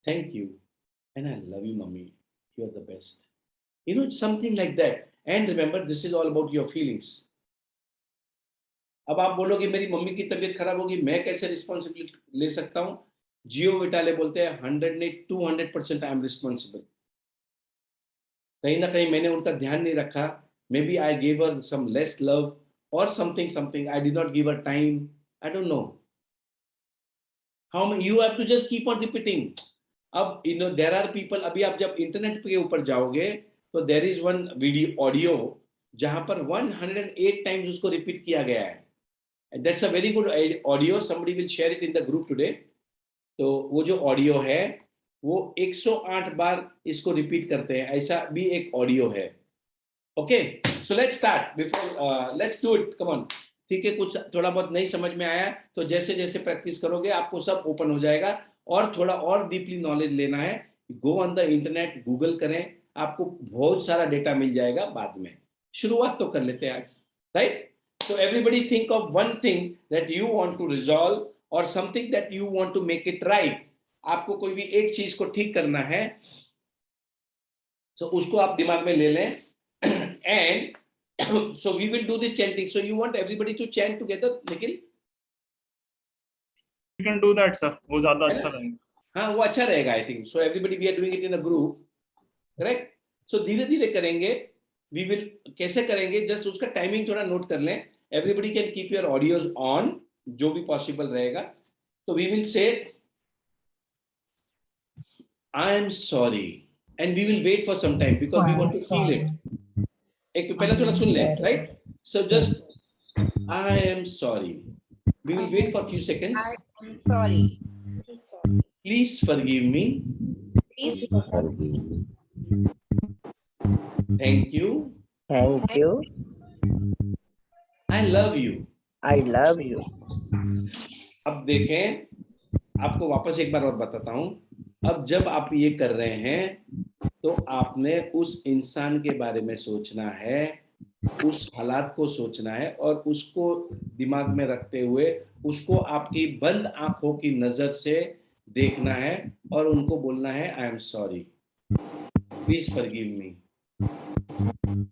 thank you, and I love you mummy, you are the best, you know, something like that. And remember, this is all about your feelings. अब आप बोलोगे मेरी मम्मी की तबीयत खराब होगी, मैं कैसे रिस्पॉन्सिबिलिटी ले सकता हूँ? जियो विटाले बोलते हैं 100 नहीं 200% आई एम रिस्पॉन्सिबल। कहीं ना कहीं मैंने उनका ध्यान नहीं रखा, maybe I give her some less love और something, I did not give her time, I don't know how you have to just keep on repeating. अब you know there are people, अभी आप जब internet के ऊपर जाओगे तो there is one video audio जहां पर 108 टाइम्स उसको रिपीट किया गया है, that's a very good audio, somebody will share it in the group today. तो वो जो ऑडियो है वो 108 बार इसको रिपीट करते हैं, ऐसा भी एक ऑडियो है। Okay, so let's start, before let's do it, come on. ठीक है, कुछ थोड़ा बहुत नहीं समझ में आया तो जैसे जैसे प्रैक्टिस करोगे आपको सब ओपन हो जाएगा, और थोड़ा और डीपली नॉलेज लेना है, go on the internet, Google करें, आपको बहुत सारा डेटा मिल जाएगा बाद में। शुरुआत तो कर लेते हैं आज, right? So everybody think of one thing that you want to resolve or something that you want to make it right. आपको कोई भी एक चीज को ठीक करना है, so उसको आप दिमाग में ले लें, and so we will do this chanting. So you want everybody to chant together, Nikhil? You can do that, sir. वो ज्यादा अच्छा रहेगा। हाँ, वो अच्छा रहेगा, I think. So everybody we are doing it in a group, correct? So धीरे धीरे करेंगे, we will कैसे करेंगे, जस्ट उसका टाइमिंग थोड़ा नोट कर लें। Everybody can keep your audios on, जो भी पॉसिबल रहेगा। तो we will say I am sorry and we will wait for some time because we want to feel it. एक पहले थोड़ा सुन लें, right? So just I am sorry. We will wait for a few seconds. I am sorry. Please forgive me. Please forgive me. Thank you. Thank you. I love you. I love you. अब देखें, आपको वापस एक बार और बताता हूं। अब जब आप ये कर रहे हैं तो आपने उस इंसान के बारे में सोचना है, उस हालात को सोचना है, और उसको दिमाग में रखते हुए उसको आपकी बंद आंखों की नजर से देखना है और उनको बोलना है I am sorry, please forgive मी।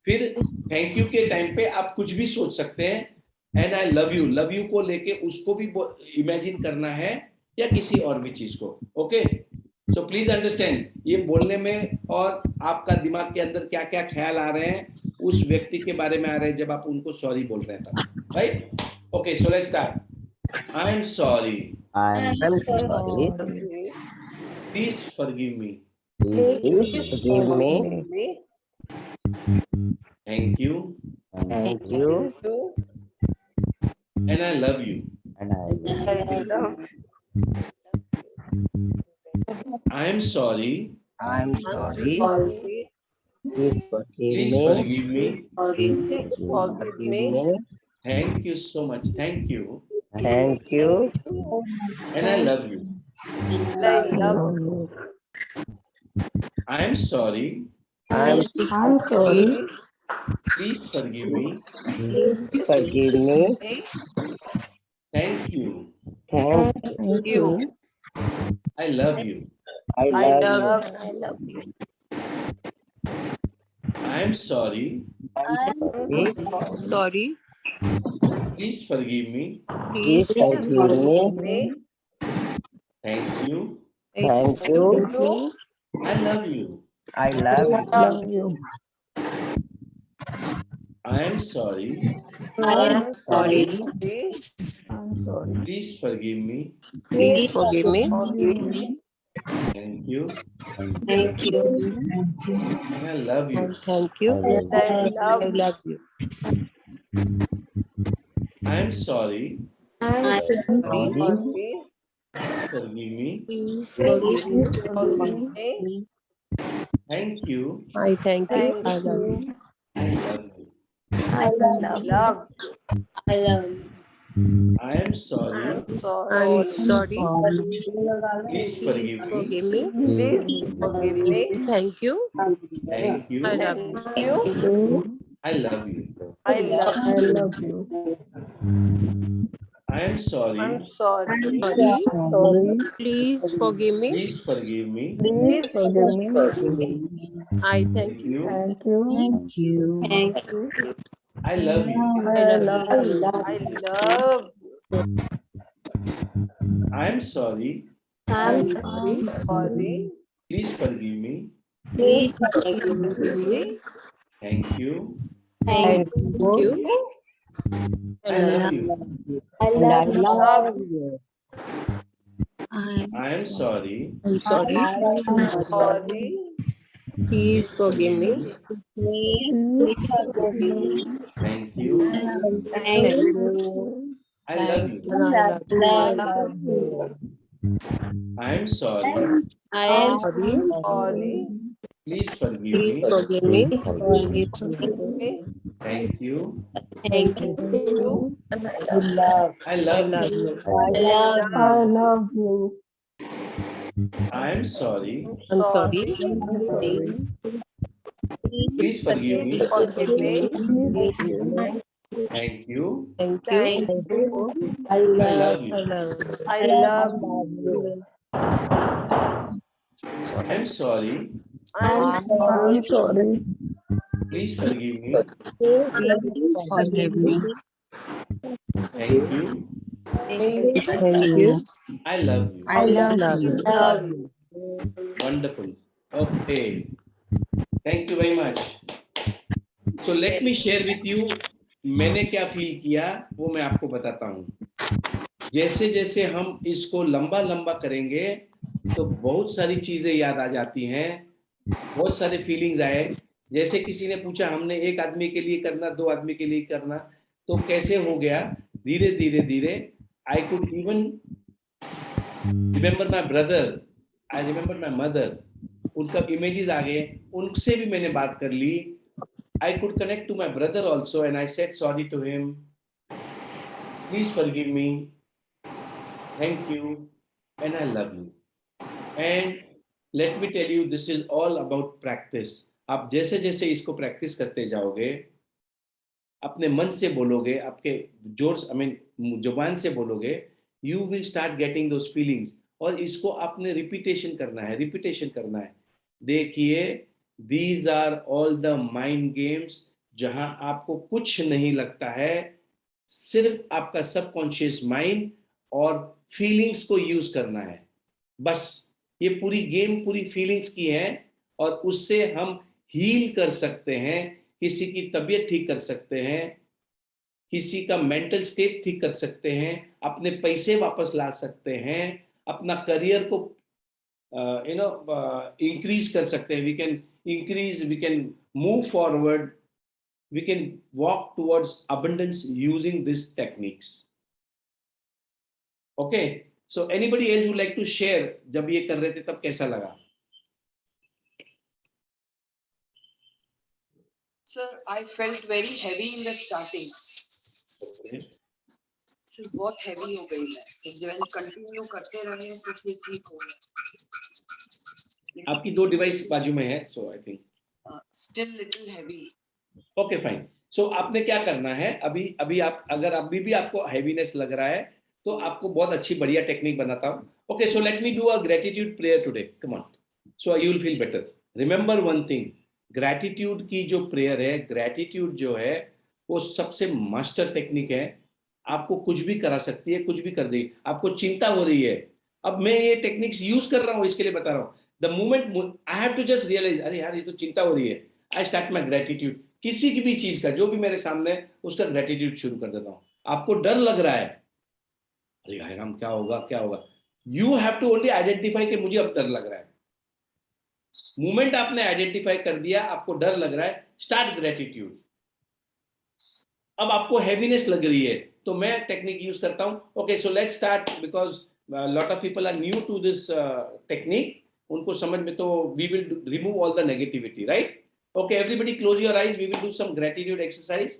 फिर थैंक यू के टाइम पे आप कुछ भी सोच सकते हैं, एंड आई लव यू को लेके उसको भी इमेजिन करना है या किसी और भी चीज को। ओके, सो प्लीज अंडरस्टैंड, ये बोलने में और आपका दिमाग के अंदर क्या क्या ख्याल आ रहे हैं उस व्यक्ति के बारे में आ रहे हैं जब आप उनको सॉरी बोल रहे हैं, right? Okay, so let's start. I am sorry, please forgive me, Thank you. Thank you. And I love you. I am sorry. I am sorry. Please forgive me. Please forgive me. Thank you so much. Thank you. Thank you. And I love you. I love you. I am sorry. I'm sorry. Please forgive me. Please forgive me. Thank you. Thank you. I love you. I love you. I'm sorry. Sorry. Please forgive me. Please forgive me. Thank you. Thank you. I love you. I love you. I'm sorry. I'm sorry. Please forgive me. Please forgive me. Thank you. Thank you. And I love you. Thank you. I love you. I'm sorry. I'm sorry. Forgive me. Please forgive me. Thank you. I thank you. I love you. I love you. I love. I love. I am sorry. I'm sorry. Please forgive me. Please forgive me. Thank you. Thank you. I love you. I love you. I love you. I am sorry. Sorry. Please forgive me. Please forgive me. Please forgive me. I thank Thank you. you. Thank you. Thank you. I love you. I love you. I love. I am sorry. I'm sorry. Please forgive me. Please forgive me. Thank you. Thank you. I love you. I love you. I am sorry. I'm sorry. Please forgive me. Please forgive me. Thank you. Thank you. I love you. I love you. I am sorry. I am sorry. Please forgive me. Please forgive me. Thank you. Thank you. I love you. I love you. I am sorry. I'm sorry. Please forgive me. Forgive me. Thank you. Thank you. I I love you. love you. I'm sorry. I'm sorry. Please forgive me. Please forgive me. Thank you. Thank you. I love you. I love you. Wonderful. Okay. Thank you very much. So let me share with you मैंने क्या feel किया वो मैं आपको बताता हूँ. जैसे जैसे हम इसको लंबा लंबा करेंगे तो बहुत सारी चीजें याद आ जाती हैं, बहुत सारे फीलिंग्स आए. जैसे किसी ने पूछा हमने एक आदमी के लिए करना, दो आदमी के लिए करना, तो कैसे हो गया. धीरे धीरे धीरे I could even remember my brother, I remember my mother. उनका इमेजेस आ गए, उनसे भी मैंने बात कर ली. I could connect to my brother also and I said sorry to him. Please forgive me. Thank you. And I love you. And let me tell you, this is all about practice. आप जैसे जैसे इसको practice करते जाओगे, अपने मन से बोलोगे, आपके जोर जुबान से बोलोगे, you will start getting those feelings. और इसको आपने रिपीटेशन करना है. देखिए, these are all the mind games जहां आपको कुछ नहीं लगता है, सिर्फ आपका सबकॉन्शियस माइंड और फीलिंग्स को यूज करना है. बस ये पूरी गेम पूरी फीलिंग्स की है और उससे हम हील कर सकते हैं, किसी की तबीयत ठीक कर सकते हैं, किसी का मेंटल स्टेट ठीक कर सकते हैं, अपने पैसे वापस ला सकते हैं, अपना करियर को increase कर सकते हैं. We can increase, we can move forward, we can walk towards abundance using these techniques. Okay, so anybody else would like to share जब ये कर रहे थे तब कैसा लगा? Sir, I felt very heavy in the starting. Okay. Sir, बहुत heavy हो गई मैं. जब कंटिन्यू करते रहे तो फिर ठीक हो गया. आपकी दो डिवाइस बाजू में है, so I think still little heavy. Okay fine. So आपने क्या करना है अभी आप अगर अभी भी आपको हैवीनेस लग रहा है तो आपको बहुत अच्छी बढ़िया टेक्निक बनाता हूँ. Okay, so let me do a gratitude prayer today. Come on, so you will feel better. Remember one thing, gratitude की जो प्रेयर है, ग्रेटिट्यूड जो है वो सबसे मास्टर टेक्निक है. आपको कुछ भी करा सकती है, कुछ भी कर देगी. आपको चिंता हो रही है, अब मैं ये टेक्निक्स यूज कर रहा हूँ, इसके लिए बता रहा हूँ. The moment I have to just realise, अरे यार ये तो चिंता हो रही है, आई स्टार्ट माई ग्रेटिट्यूड. किसी की भी चीज का, जो भी मेरे सामने है, उसका ग्रेटिट्यूड शुरू कर देता हूँ. आपको डर लग रहा है, अरे हाय राम क्या होगा क्या होगा, you have to only identify कि मुझे अब डर लग रहा है. मोमेंट आपने आइडेंटिफाई कर दिया, आपको डर लग रहा है, स्टार्ट ग्रेटिट्यूड. अब आपको हैवीनेस लग रही है तो मैं टेक्निक यूज करता हूँ. Okay, so let's start because lot of people are new to this technique. उनको समझ में, तो we will remove all the negativity, right? Okay, everybody close your eyes. We will do some gratitude exercise.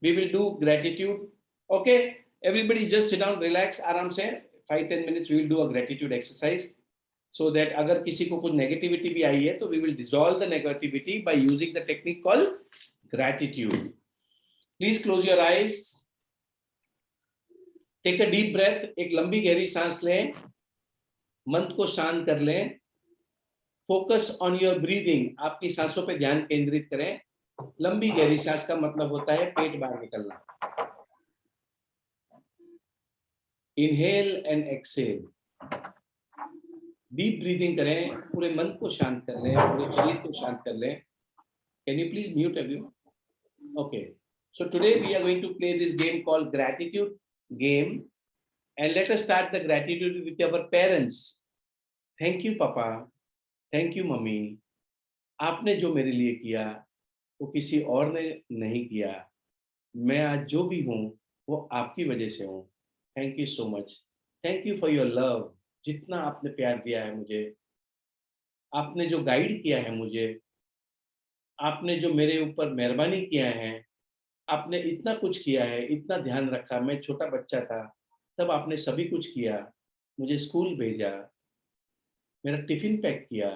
We will do gratitude. Okay, everybody just sit down, relax, आराम से 5-10 minutes we will do a gratitude exercise so that अगर किसी को कुछ negativity भी आई है तो we will dissolve the negativity by using the technique called gratitude. Please close your eyes. Take a deep breath. एक लंबी गहरी सांस लें, मन को शांत कर लें. Focus on your breathing. आपकी सांसों पे ध्यान केंद्रित करें. लंबी गहरी सांस का मतलब होता है पेट बाहर निकलना. Inhale and exhale. Deep breathing करें, पूरे मन को शांत कर लें, पूरे शरीर को शांत कर लें. Can you please mute everyone? Okay, so today we are going to play this game called gratitude game and let us start the gratitude with our parents. Thank you papa, thank you mummy. आपने जो मेरे लिए किया वो किसी और ने नहीं किया. मैं आज जो भी हूँ वो आपकी वजह से हूँ. Thank you so much. Thank you for your love. जितना आपने प्यार दिया है मुझे, आपने जो गाइड किया है मुझे, आपने जो मेरे ऊपर मेहरबानी किया है, आपने इतना कुछ किया है, इतना ध्यान रखा. मैं छोटा बच्चा था तब आपने सभी कुछ किया. मुझे स्कूल भेजा, मेरा टिफिन पैक किया,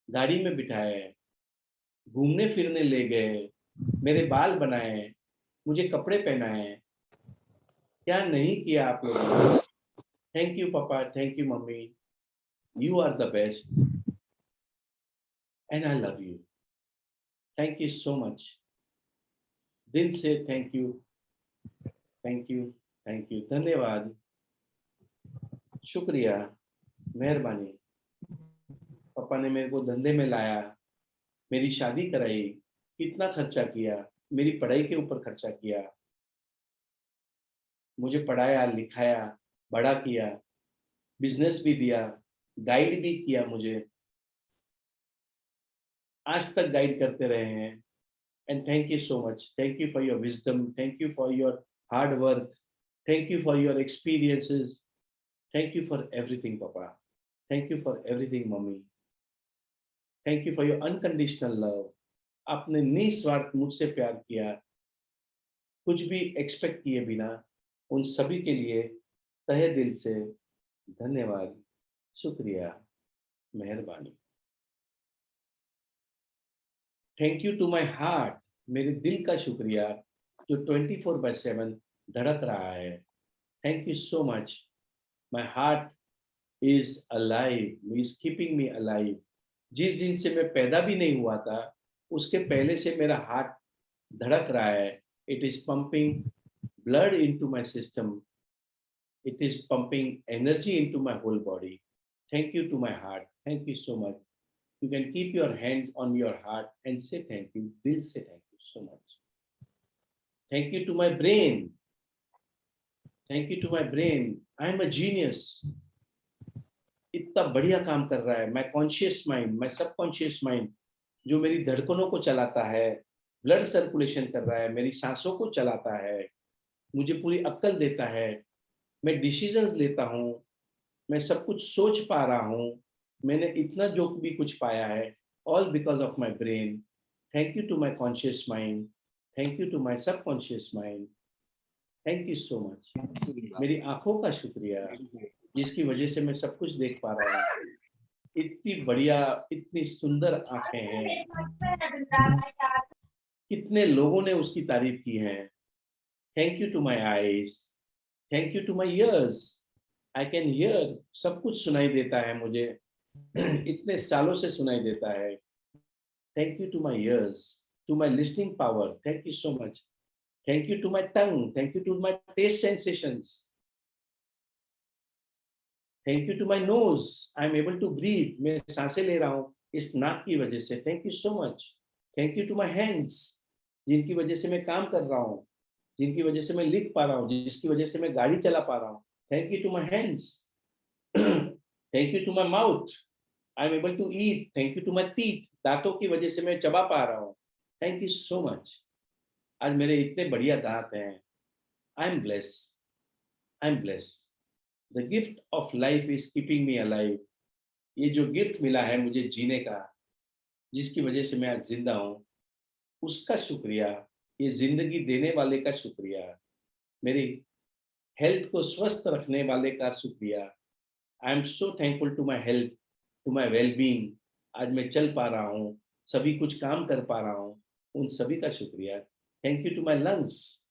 गाड़ी में बिठाए, घूमने फिरने ले गए, मेरे बाल बनाए, मुझे कपड़े पहनाए. क्या नहीं किया आप लोगों ने? Thank you papa, thank you mummy. You are the best and I love you. Thank you so much. दिल से thank you, thank you, thank you. धन्यवाद, शुक्रिया, मेहरबानी. पापा ने मेरे को धंधे में लाया, मेरी शादी कराई, कितना खर्चा किया, मेरी पढ़ाई के ऊपर खर्चा किया, मुझे पढ़ाया लिखाया, बड़ा किया, बिजनेस भी दिया, गाइड भी किया मुझे, आज तक गाइड करते रहे हैं. And thank you so much. Thank you for your wisdom, thank you for your hard work, thank you for your experiences, thank you for everything पापा. Thank you for everything, mommy. Thank you for your unconditional love. आपने निस्वार्थ मुझसे प्यार किया, कुछ भी expect किए बिना. उन सभी के लिए तहे दिल से धन्यवाद, शुक्रिया, मेहरबानी. Thank you to my heart. मेरे दिल का शुक्रिया जो 24/7 धड़क रहा है. Thank you so much. My heart is alive, is keeping me alive. जिस दिन से मैं पैदा भी नहीं हुआ था उसके पहले से मेरा हार्ट धड़क रहा है. It is pumping blood into my system. It is pumping energy into my whole body. Thank you to my heart. Thank you so much. You can keep your hand on your heart and say thank you. Dil se thank you so much. Thank you to my brain. Thank you to my brain. I am a genius. इतना बढ़िया काम कर रहा है. मैं conscious mind, मैं subconscious mind जो मेरी धड़कनों को चलाता है, ब्लड सर्कुलेशन कर रहा है, मेरी सांसों को चलाता है, मुझे पूरी अक्ल देता है, मैं डिसीजंस लेता हूँ, मैं सब कुछ सोच पा रहा हूँ. मैंने इतना जो भी कुछ पाया है, all because of my brain. Thank you to my conscious mind, thank you to my subconscious mind. Thank you so much. मेरी आंखों का शुक्रिया जिसकी वजह से मैं सब कुछ देख पा रहा हूँ. इतनी बढ़िया, इतनी सुंदर आंखें हैं, कितने लोगों ने उसकी तारीफ की है। Thank you to my eyes, thank you to my ears, I can hear, सब कुछ सुनाई देता है मुझे, इतने सालों से सुनाई देता है। Thank you to my ears, to my listening power, thank you so much. Thank you to my tongue, thank you to my taste sensations, thank you to my nose, I am able to breathe, मैं सांसें ले रहा हूँ इस नाक की वजह से, thank you so much. Thank you to my hands, जिनकी वजह से मैं काम कर रहा हूँ, जिनकी वजह से मैं लिख पा रहा हूँ, जिसकी वजह से मैं गाड़ी चला पा रहा हूँ, thank you to my hands. Thank you to my mouth, I am able to eat, thank you to my teeth, दांतों की वजह से मैं चबा पा रहा हूँ, थैंक यू सो मच। आज मेरे इतने बढ़िया दांत हैं, I M bless, I am bless. The gift of life is keeping me alive, ये जो गिफ्ट मिला है मुझे जीने का, जिसकी वजह से मैं आज जिंदा हूँ, उसका शुक्रिया, ये जिंदगी देने वाले का शुक्रिया, मेरी हेल्थ को स्वस्थ रखने वाले का शुक्रिया। I am so thankful to my health, to my wellbeing. आज मैं चल पा रहा हूँ, सभी कुछ काम कर पा रहा हूँ, उन सभी का शुक्रिया। Thank you to my lungs,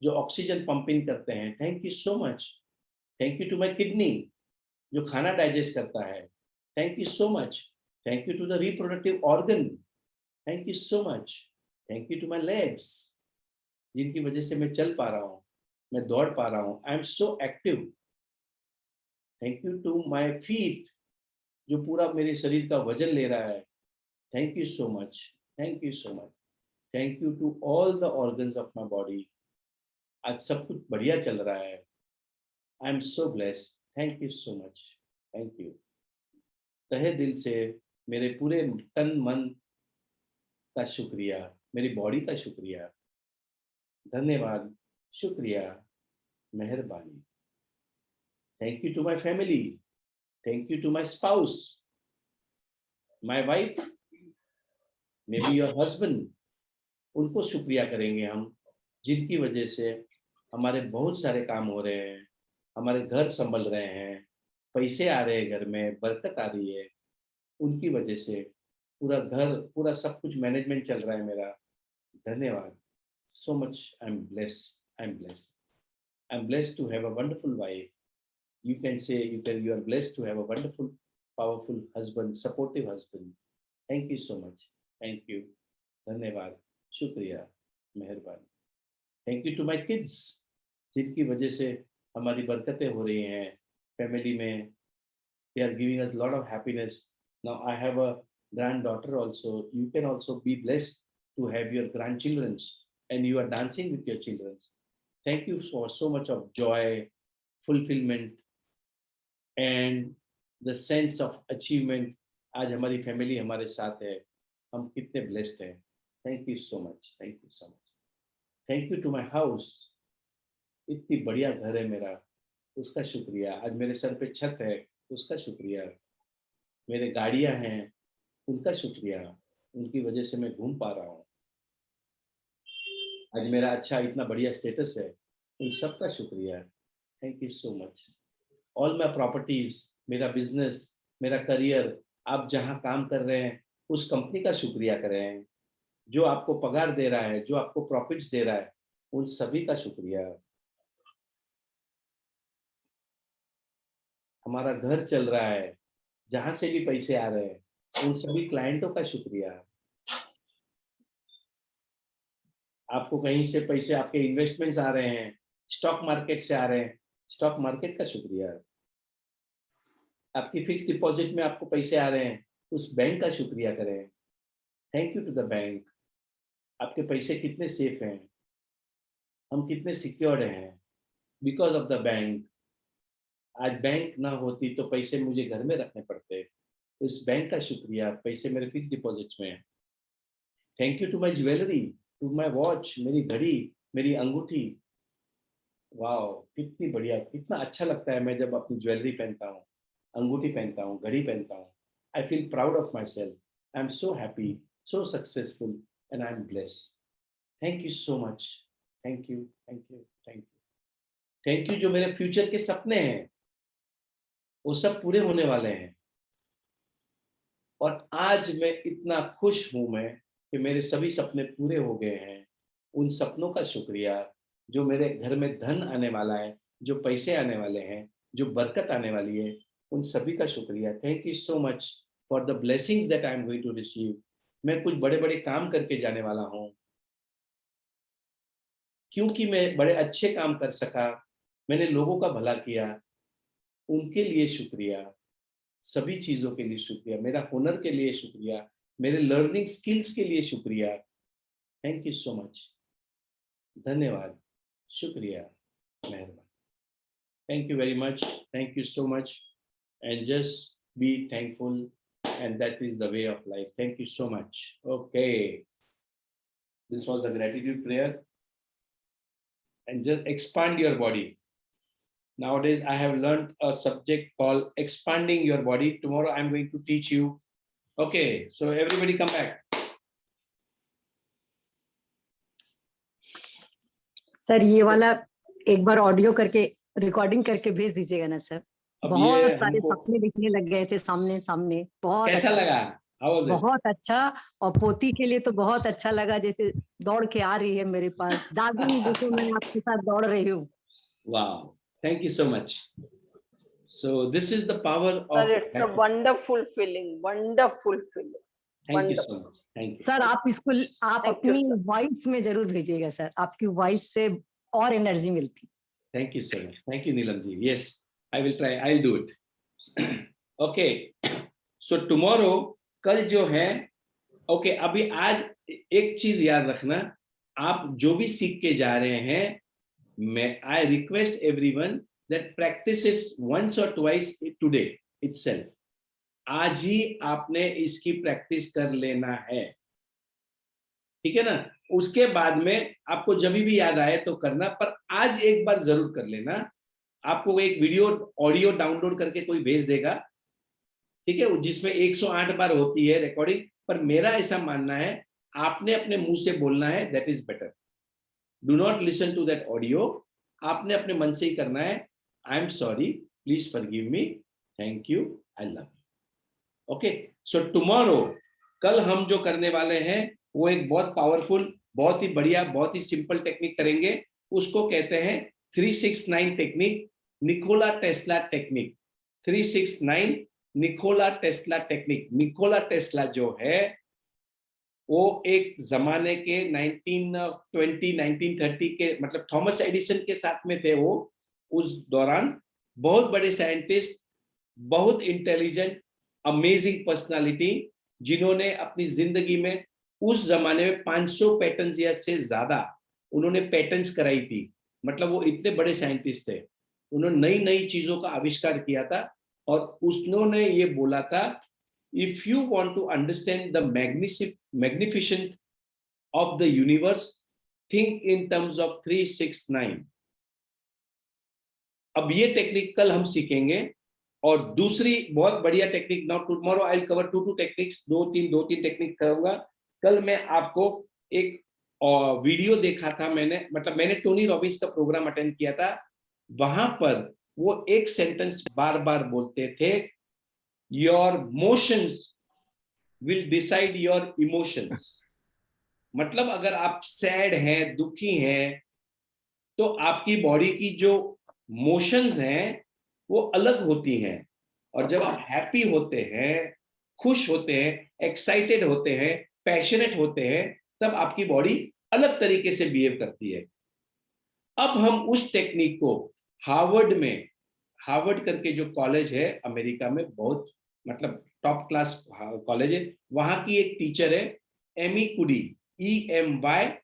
जो ऑक्सीजन पंपिंग करते हैं, thank you so much. Thank you to my kidney, जो खाना डाइजेस्ट करता है, thank you so much. Thank you to the reproductive organ, thank you so much. Thank you to my legs, जिनकी वजह से मैं चल पा रहा हूँ, मैं दौड़ पा रहा हूँ, I am so active. Thank you to my feet, जो पूरा मेरे शरीर का वजन ले रहा है, thank you so much, thank you so much. Thank you to all the organs of my body, आज सब कुछ बढ़िया चल रहा है, I am so blessed, thank you so much, thank you. तहे दिल से मेरे पूरे तन मन का शुक्रिया, मेरी बॉडी का शुक्रिया, धन्यवाद, शुक्रिया, मेहरबानी। Thank you to my family, thank you to my spouse, my wife, maybe your husband, उनको शुक्रिया करेंगे हम, जिनकी वजह से हमारे बहुत सारे काम हो रहे हैं, हमारे घर संभल रहे हैं, पैसे आ रहे हैं, घर में बरकत आ रही है, उनकी वजह से पूरा घर, पूरा सब कुछ मैनेजमेंट चल रहा है मेरा। धन्यवाद, so much, I'm blessed, I'm blessed, I'm blessed to have a wonderful wife. You can say, you are blessed to have a wonderful, powerful husband, supportive husband. Thank you so much, thank you, धन्यवाद, शुक्रिया, मेहरबानी। Thank you to my kids, जिनकी वजह से हमारी बरकतें हो रही हैं फैमिली में, they are giving us a lot of happiness. Now I have a granddaughter also, you can also be blessed to have your grandchildren and you are dancing with your children. Thank you for so much of joy, fulfillment and the sense of achievement. आज हमारी family हमारे साथ है, हम कितने blessed हैं। Thank you so much, thank you so much. Thank you to my house, इतनी बढ़िया घर है मेरा, उसका शुक्रिया। आज मेरे सर पे छत है, उसका शुक्रिया। मेरे गाड़ियां हैं, उनका शुक्रिया, उनकी वजह से मैं घूम पा रहा हूँ। आज मेरा अच्छा इतना बढ़िया स्टेटस है, उन सब का शुक्रिया। Thank you so much. All my properties, मेरा बिजनेस, मेरा करियर, आप जहाँ काम कर रहे हैं उस कंपनी का शुक्रिया करें, जो आपको पगार दे रहा है, जो आपको प्रॉफिट्स दे रहा है, उन सभी का शुक्रिया। हमारा घर चल रहा है, जहां से भी पैसे आ रहे हैं, उन सभी क्लाइंटों का शुक्रिया। आपको कहीं से पैसे, आपके इन्वेस्टमेंट्स आ रहे हैं, स्टॉक मार्केट से आ रहे हैं, स्टॉक मार्केट का शुक्रिया। आपकी फिक्स डिपॉजिट में आपको पैसे आ रहे हैं, उस बैंक का शुक्रिया करें। Thank you to the bank. आपके पैसे कितने सेफ हैं, हम कितने सिक्योर्ड हैं, बिकॉज ऑफ द बैंक। आज बैंक ना होती तो पैसे मुझे घर में रखने पड़ते, इस बैंक का शुक्रिया, पैसे मेरे फिक्स डिपॉजिट्स में हैं। Thank you to my jewellery, to my watch, मेरी घड़ी, मेरी अंगूठी। वाओ, कितनी बढ़िया, कितना अच्छा लगता है मैं जब अपनी ज्वेलरी पहनता हूँ, अंगूठी पहनता हूँ, घड़ी पहनता हूँ। I feel proud of my self, I am so happy, so successful and I am blessed. Thank you so much, thank you, thank you, thank you, thank you. जो मेरे फ्यूचर के सपने हैं वो सब पूरे होने वाले हैं। और आज मैं इतना खुश हूं मैं कि मेरे सभी सपने पूरे हो गए हैं। उन सपनों का शुक्रिया, जो मेरे घर में धन आने वाला है, जो पैसे आने वाले हैं, जो बरकत आने वाली है, उन सभी का शुक्रिया। Thank you so much for the blessings that I am going to receive. मैं कुछ बड़े बड़े काम करके जाने वाला हूँ, क्योंकि मैं बड़े अच्छे काम कर सका, मैंने लोगों का भला किया, उनके लिए शुक्रिया। सभी चीजों के लिए शुक्रिया, मेरा हुनर के लिए शुक्रिया, मेरे लर्निंग स्किल्स के लिए शुक्रिया। थैंक यू सो मच, धन्यवाद, शुक्रिया, मेहरबान। Thank you very much. Thank you so much. And just be thankful. And that is the way of life. Thank you so much. Okay. This was a gratitude prayer. And just expand your body. Nowadays, I have learned a subject called expanding your body. Tomorrow, I'm going to teach you. Okay. So everybody come back. Sir ये वाला एक बार audio करके recording करके भेज दीजिएगा ना sir. बहुत सारे सपने दिखने लग गए थे सामने सामने। बहुत कैसा लगा? बहुत अच्छा। और पोती के लिए तो बहुत अच्छा लगा, जैसे दौड़ के आ रही है मेरे पास। दादी देखो मैं आपके साथ दौड़ रही हूँ। Wow, thank you so much. So this is the power of. It's a wonderful feeling, wonderful feeling. Thank you so much. Thank you. Sir आप इसको आप अपनी वॉइस में जरूर भेजिएगा सर, आपकी वॉइस से और एनर्जी मिलती। Thank you so much. Thank you, Neelam ji. Yes, I will try. I'll do it. Okay. So tomorrow, कल जो है, okay, अभी आज एक चीज याद रखना, आप जो भी सीख के जा रहे हैं, I request everyone that practice it once or twice today itself. आज ही आपने इसकी प्रैक्टिस कर लेना है, ठीक है ना? उसके बाद में आपको जब भी याद आए तो करना, पर आज एक बार जरूर कर लेना। आपको एक वीडियो ऑडियो डाउनलोड करके कोई भेज देगा, ठीक है, जिसमें 108 बार होती है रिकॉर्डिंग। पर मेरा ऐसा मानना है, आपने अपने मुंह से बोलना है, that is better. Do not listen to that audio, आपने अपने मन से ही करना है। I am sorry, please forgive me, thank you, I love you. Okay, so tomorrow, कल हम जो करने वाले हैं वो एक बहुत पावरफुल, बहुत ही बढ़िया, बहुत ही सिंपल टेक्निक करेंगे। उसको कहते हैं 369 technique, Nikola Tesla technique. 369 Nikola Tesla technique. Nikola Tesla जो है वो एक जमाने के 1920 1930 के, मतलब थॉमस एडिसन के साथ में थे वो। उस दौरान बहुत बड़े साइंटिस्ट, बहुत इंटेलिजेंट, अमेजिंग पर्सनालिटी, जिन्होंने अपनी जिंदगी में उस जमाने में 500 पैटर्न्स या से ज्यादा उन्होंने पैटर्न्स कराई थी। मतलब वो इतने बड़े साइंटिस्ट थे, उन्होंने नई नई चीजों का आविष्कार किया था। और उन्होंने ये बोला था, if you want to understand the magnificent of the universe, think in terms of 369। अब ये टेक्निक कल हम सीखेंगे। और दूसरी बहुत बढ़िया technique, now tomorrow I will cover 2 techniques, दो तीन टेक्निक करूंगा। कल मैं आपको एक वीडियो देखा था मैंने, मतलब मैंने टोनी रॉबिन्स का प्रोग्राम अटेंड किया था। वहां पर वो एक सेंटेंस बार बार बोलते थे, your motions will decide your emotions. मतलब अगर आप सैड हैं, दुखी हैं, तो आपकी बॉडी की जो मोशंस हैं वो अलग होती हैं। और जब आप हैप्पी होते हैं, खुश होते हैं, एक्साइटेड होते हैं, पैशनेट होते हैं, तब आपकी बॉडी अलग तरीके से बिहेव करती है। अब हम उस टेक्निक को हार्वर्ड में, हार्वर्ड करके जो कॉलेज है अमेरिका में, बहुत मतलब टॉप क्लास कॉलेज है, वहां की एक टीचर है एमी कुडी, EMYCUDDY।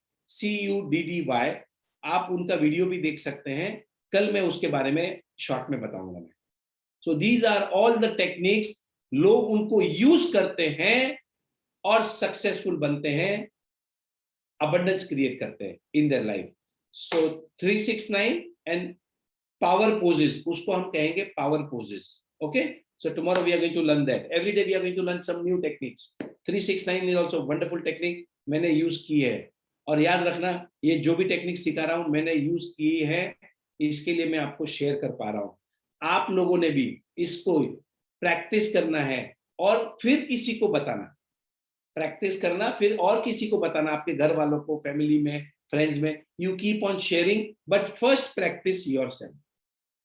आप उनका वीडियो भी देख सकते हैं, कल मैं उसके बारे में शॉर्ट में बताऊंगा मैं। So these are all the techniques, लोग उनको यूज करते हैं और सक्सेसफुल बनते हैं, अबंडेंस क्रिएट करते हैं in their life. So 369 and power poses, उसको हम कहेंगे power poses. Okay, so tomorrow we are going to learn that. Every day we are going to learn some new techniques. 369 is also wonderful technique, मैंने use की है। और याद रखना, ये जो भी टेक्निक सिखा रहा हूं मैंने यूज की है, इसके लिए मैं आपको शेयर कर पा रहा हूं। आप लोगों ने भी इसको प्रैक्टिस करना है, और फिर किसी को बताना, प्रैक्टिस करना, फिर और किसी को बताना, आपके घर वालों को, फैमिली में, फ्रेंड्स में. You keep on sharing, but first practice yourself,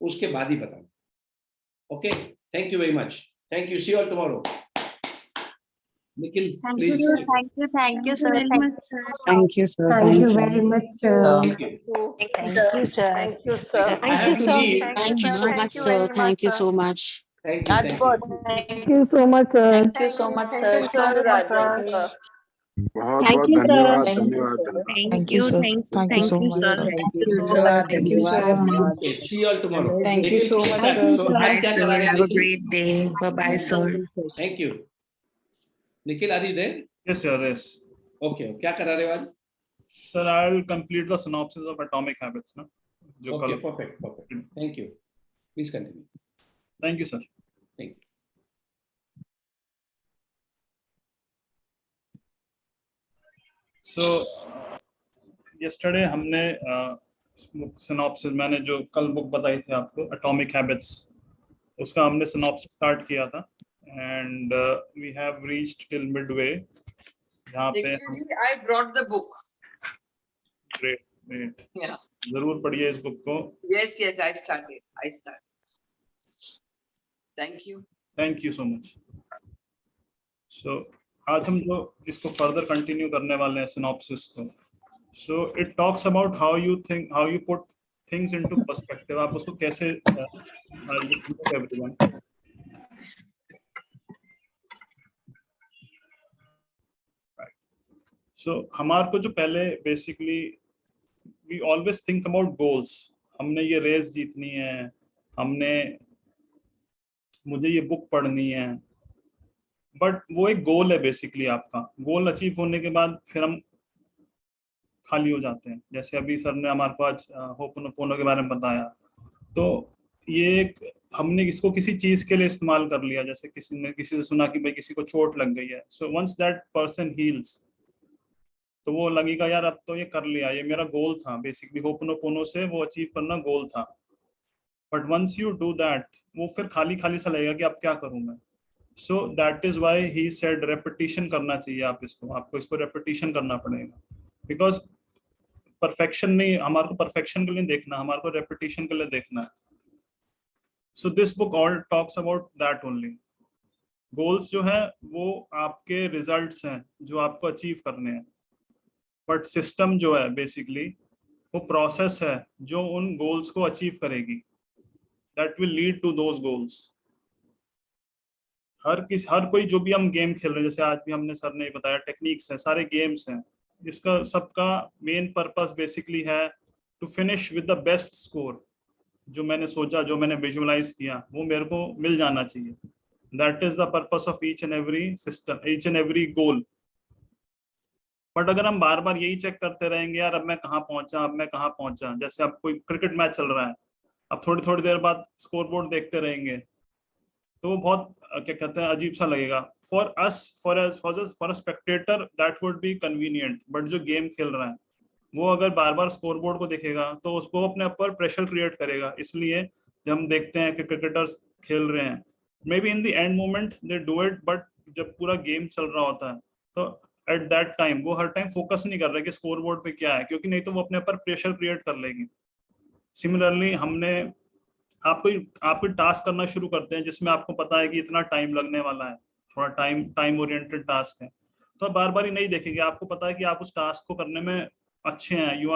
उसके बाद ही बताना. Okay, thank you very much. Thank you. See you all tomorrow. Nikhil, please. Thank you, sir. Thank you, sir. Thank you very much, sir. Thank you. Thank you, sir. Thank you, sir. I have to leave. Thank you so much, sir. Thank you so much. Thank you. Thank you. Thank you so much, sir. Thank you so much, sir. Thank you, Rajan, sir. बहुत Thank बहुत you, sir. धन्यवाद धन्यवाद धन्यवाद. Thank you, sir. Thank you so much, sir. Thank you, sir. Thank you so much. Okay, see you all tomorrow. Thank you so much, sir. So, Bye, आज क्या sir. करा रहे हैं, Have a Nikhil? great day. Bye, bye, sir. Thank you. Nikhil, are you there? Yes, sir. Yes. Okay. क्या करा रहे हो आज? Sir, I'll complete the synopsis of Atomic Habits. Na? जो Okay, कल- perfect. Thank you. Please continue. Thank you, sir. Thank you. So, yesterday हमने synopsis, मैंने जो कल बुक बताई थी आपको, Atomic Habits, उसका हमने synopsis स्टार्ट किया था, and we have reached till midway. यहाँ पे Actually, I brought the book. great. Yeah. जरूर पढ़िए इस बुक को. Yes, I started. Thank you. Thank you so much. So, आज हम जो इसको फर्दर कंटिन्यू करने वाले हैं सिनॉप्सिस को. So it talks about how you think, how you put things into perspective. आप उसको कैसे everyone. Right. So हमारे को जो पहले basically we always think about goals. हमने ये रेस जीतनी है, मुझे ये बुक पढ़नी है, बट वो एक गोल है बेसिकली. आपका गोल अचीव होने के बाद फिर हम खाली हो जाते हैं. जैसे अभी सर ने हमारे को आज होपोनोपोनो के बारे में बताया, तो ये एक हमने इसको किसी चीज के लिए इस्तेमाल कर लिया. जैसे किसी से सुना कि भाई किसी को चोट लग गई है, so once that person heals, तो वो लगेगा यार अब तो ये कर लिया, ये मेरा गोल था. बेसिकली होपोनोपोनो से वो अचीव करना गोल था. But once you do that, वो फिर खाली खाली सा लगेगा कि अब क्या करूं मैं. So that is why he said repetition करना चाहिए. आपको इसको repetition करना पड़ेगा, because perfection नहीं, हमारे को perfection के लिए देखना, हमारे को repetition के लिए देखना है. So this book all talks about that only. Goals जो है वो आपके results हैं जो आपको achieve करने हैं, but system जो है basically वो process है जो उन goals को achieve करेगी. That will lead to those goals. हर कोई जो भी हम गेम खेल रहे हैं, जैसे आज भी हमने सर ने बताया टेक्निक्स हैं, सारे गेम्स हैं, इसका सबका मेन पर्पस बेसिकली है to finish with the best score. जो मैंने सोचा, जो मैंने विजुअलाइज किया, वो मेरे को मिल जाना चाहिए. That is the purpose of each and every system, each and every goal. But अगर हम बार बार यही चेक करते रहेंगे, यार अब मैं कहाँ पहुंचा, जैसे अब कोई क्रिकेट मैच चल रहा है, अब थोड़ी देर बाद स्कोर बोर्ड देखते रहेंगे, तो वो बहुत क्या कहते हैं अजीब सा लगेगा. For us, for a Spectator that would be convenient. But जो गेम खेल रहा है वो अगर बार बार स्कोर बोर्ड को देखेगा तो उसको अपने ऊपर प्रेशर क्रिएट करेगा. इसलिए जब हम देखते हैं कि क्रिकेटर्स खेल रहे हैं, may be in the end moment they do it, but जब पूरा गेम चल रहा होता है तो एट दैट टाइम वो हर टाइम फोकस नहीं कर रहे कि स्कोर बोर्ड पे क्या है, क्योंकि नहीं तो वो अपने ऊपर प्रेशर क्रिएट कर लेंगे. सिमिलरली हमने आपको टास्क करना शुरू करते हैं जिसमें आपको पता है कि इतना टाइम लगने वाला है, थोड़ा टाइम ओरिएंटेड टास्क है, तो आप बार बार ही नहीं देखेंगे. आपको पता है कि आप उस टास्क को करने में अच्छे हैं, you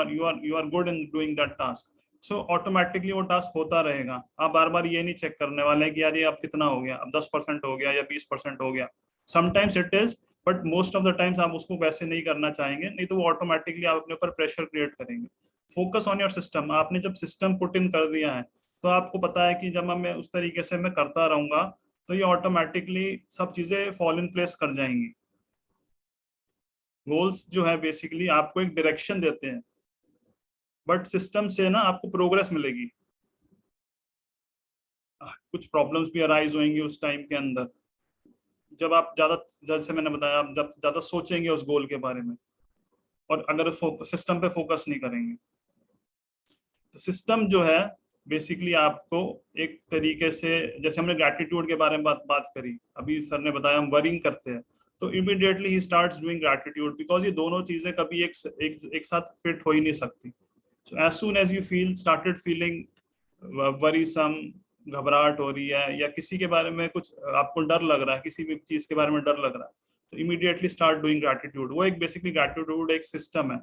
are good in doing that task. So automatically वो टास्क होता रहेगा. आप बार बार ये नहीं चेक करने वाले हैं कि यार ये अब कितना हो गया, अब 10% हो गया या 20% हो गया. Sometimes it is, but most of the times आप उसको वैसे नहीं करना चाहेंगे, नहीं तो वो ऑटोमेटिकली आप अपने ऊपर प्रेशर क्रिएट करेंगे. Focus on your system. आपने जब सिस्टम पुट इन कर दिया है तो आपको पता है कि जब मैं उस तरीके से मैं करता रहूंगा तो ये ऑटोमेटिकली सब चीजें फॉल इन प्लेस कर जाएंगी. गोल्स जो है बेसिकली आपको एक डायरेक्शन देते हैं, बट सिस्टम से ना आपको प्रोग्रेस मिलेगी. कुछ प्रॉब्लम्स भी अराइज होंगी उस टाइम के अंदर, जब आप ज्यादा, जैसे मैंने बताया, आप जब ज्यादा सोचेंगे उस गोल के बारे में और अगर सिस्टम पे फोकस नहीं करेंगे. तो सिस्टम जो है बेसिकली आपको एक तरीके से, जैसे हमने ग्रैटिट्यूड के बारे में बात करी, अभी सर ने बताया हम वरिंग करते हैं, तो immediately he starts doing gratitude, because ये दोनों चीजें कभी एक साथ फिट हो ही नहीं सकती. So as soon as you started feeling worrisome, घबराहट हो रही है या किसी के बारे में कुछ आपको डर लग रहा है, किसी भी चीज के बारे में डर लग रहा है, तो इमीडिएटली स्टार्ट डूइंग ग्रैटिट्यूड. वो एक बेसिकली ग्रैटिट्यूड एक सिस्टम है.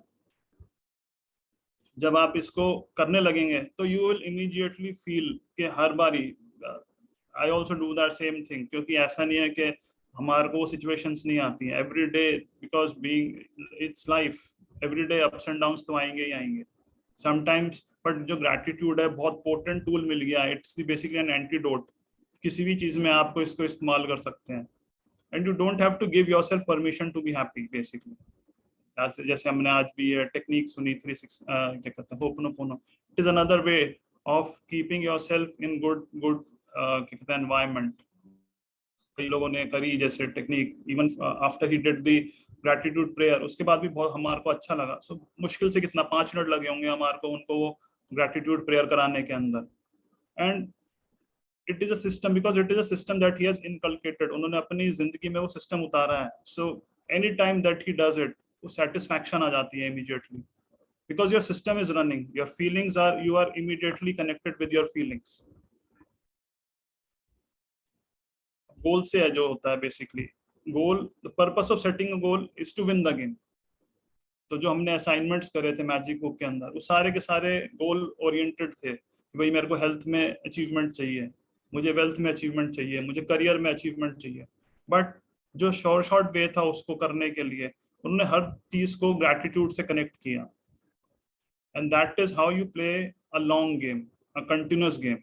जब आप इसको करने लगेंगे तो यू विल इमीडिएटली फील कि हर बारी I also do that same thing, क्योंकि ऐसा नहीं है कि हमारे को सिचुएशंस नहीं आती हैं every day, because being it's life, every day ups and downs तो आएंगे ही आएंगे समटाइम्स. बट जो ग्रैटिट्यूड है बहुत पोटेंट टूल मिल गया, इट्स बेसिकली एन एंटीडोट. किसी भी चीज में आपको इसको इस्तेमाल कर सकते हैं, and you don't have to give yourself permission to be happy basically. जैसे हमने आज भी ये टेक्निक सुनी 36 क्या कहते हैं ho'oponopono. It is another way of keeping yourself in good क्या कहते हैं एनवायरनमेंट. कई लोगों ने करी जैसे technique, even after he did the gratitude prayer, उसके बाद भी बहुत हमारे को अच्छा लगा. सो मुश्किल से कितना 5 मिनट लगे होंगे हमारे को उनको वो ग्रैटिट्यूड प्रेयर कराने के अंदर. And it is a system, because it is a system that he has inculcated. उन्होंने अपनी जिंदगी में वो सिस्टम उतारा है. So any time that he does it, वो सेटिस्फैक्शन आ जाती है immediately, because your system is running, your feelings are, you are immediately connected with your feelings. Goal से है जो होता है basically goal, the purpose of setting a goal is to win the game. तो जो हमने असाइनमेंट्स करे थे मैजिक बुक के अंदर, वो सारे के सारे गोल ओरिएंटेड थे. भाई मेरे को हेल्थ में अचीवमेंट चाहिए, मुझे वेल्थ में अचीवमेंट चाहिए, मुझे करियर में अचीवमेंट चाहिए. बट जो शॉर्ट वे था उसको करने के लिए उन्होंने हर चीज को ग्रैटिट्यूड से कनेक्ट किया. And that is how you play a long game, a continuous game.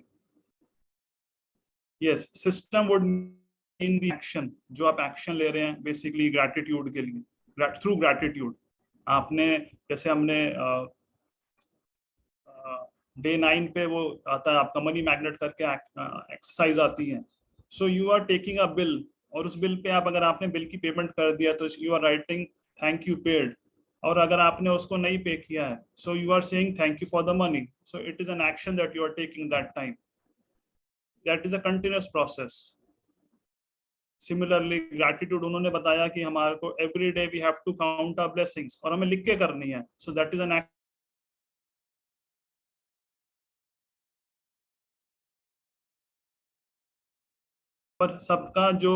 Yes, system would mean the action, जो आप एक्शन ले रहे हैं बेसिकली ग्रैटिट्यूड के लिए, थ्रू ग्रैटिट्यूड. आपने जैसे हमने डे 9 पे वो आता है आपका मनी मैग्नेट करके एक्सरसाइज आती है. So you are taking a bill, और उस बिल पे आप, अगर आपने बिल की पेमेंट कर दिया तो you are writing thank you paid. और अगर आपने उसको नहीं पे किया है, so you are saying thank you for the money. So it is an action that you are taking that time. That is a continuous process. Similarly gratitude उन्होंने बताया कि हमारे को every day we have to count our blessings, और हमें लिख के करनी है. सो दैट इज एन पर सबका जो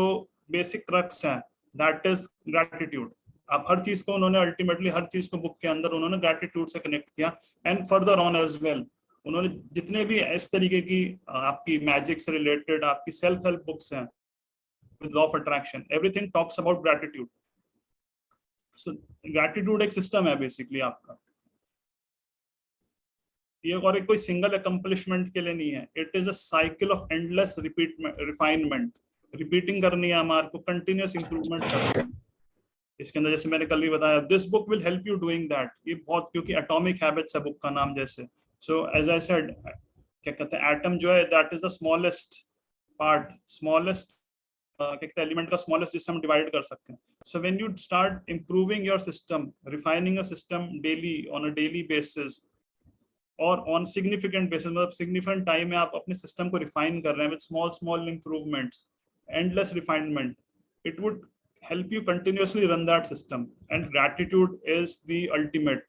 बेसिक क्रक्स है दैट इज ग्रैटिट्यूड. आप हर चीज को उन्होंने अल्टीमेटली हर चीज को बुक के अंदर उन्होंने ग्रैटिट्यूड से कनेक्ट किया. And further on as well उन्होंने जितने भी इस तरीके की आपकी मैजिक से रिलेटेड आपकी सेल्फ हेल्प बुक्स हैं, with law of attraction, everything talks about gratitude. So gratitude एक सिस्टम है बेसिकली आपका. ये और एक कोई सिंगल अकम्पलिशमेंट के लिए नहीं है. It is a cycle of endless refinement. Repeating करनी है हमारे को, कंटिन्यूअस इंप्रूवमेंट करनी है. इसके अंदर जैसे मैंने कल ही बताया, this book will help you doing that. ये बहुत, क्योंकि एटॉमिक हैबिट्स है बुक का नाम जैसे. सो एज आई सेड, क्या कहते हैं, एटम जो है that is the smallest part, smallest element का स्मॉलेस्ट जिससे हम डिवाइड कर सकते हैं. So when you start improving your system, refining your system daily on a daily basis और ऑन सिग्निफिकेंट बेसिस, मतलब सिग्निफिकेंट टाइम में आप अपने सिस्टम को रिफाइन कर रहे हैं with small small improvements, endless refinement, it would help you continuously run that system. And gratitude is the ultimate,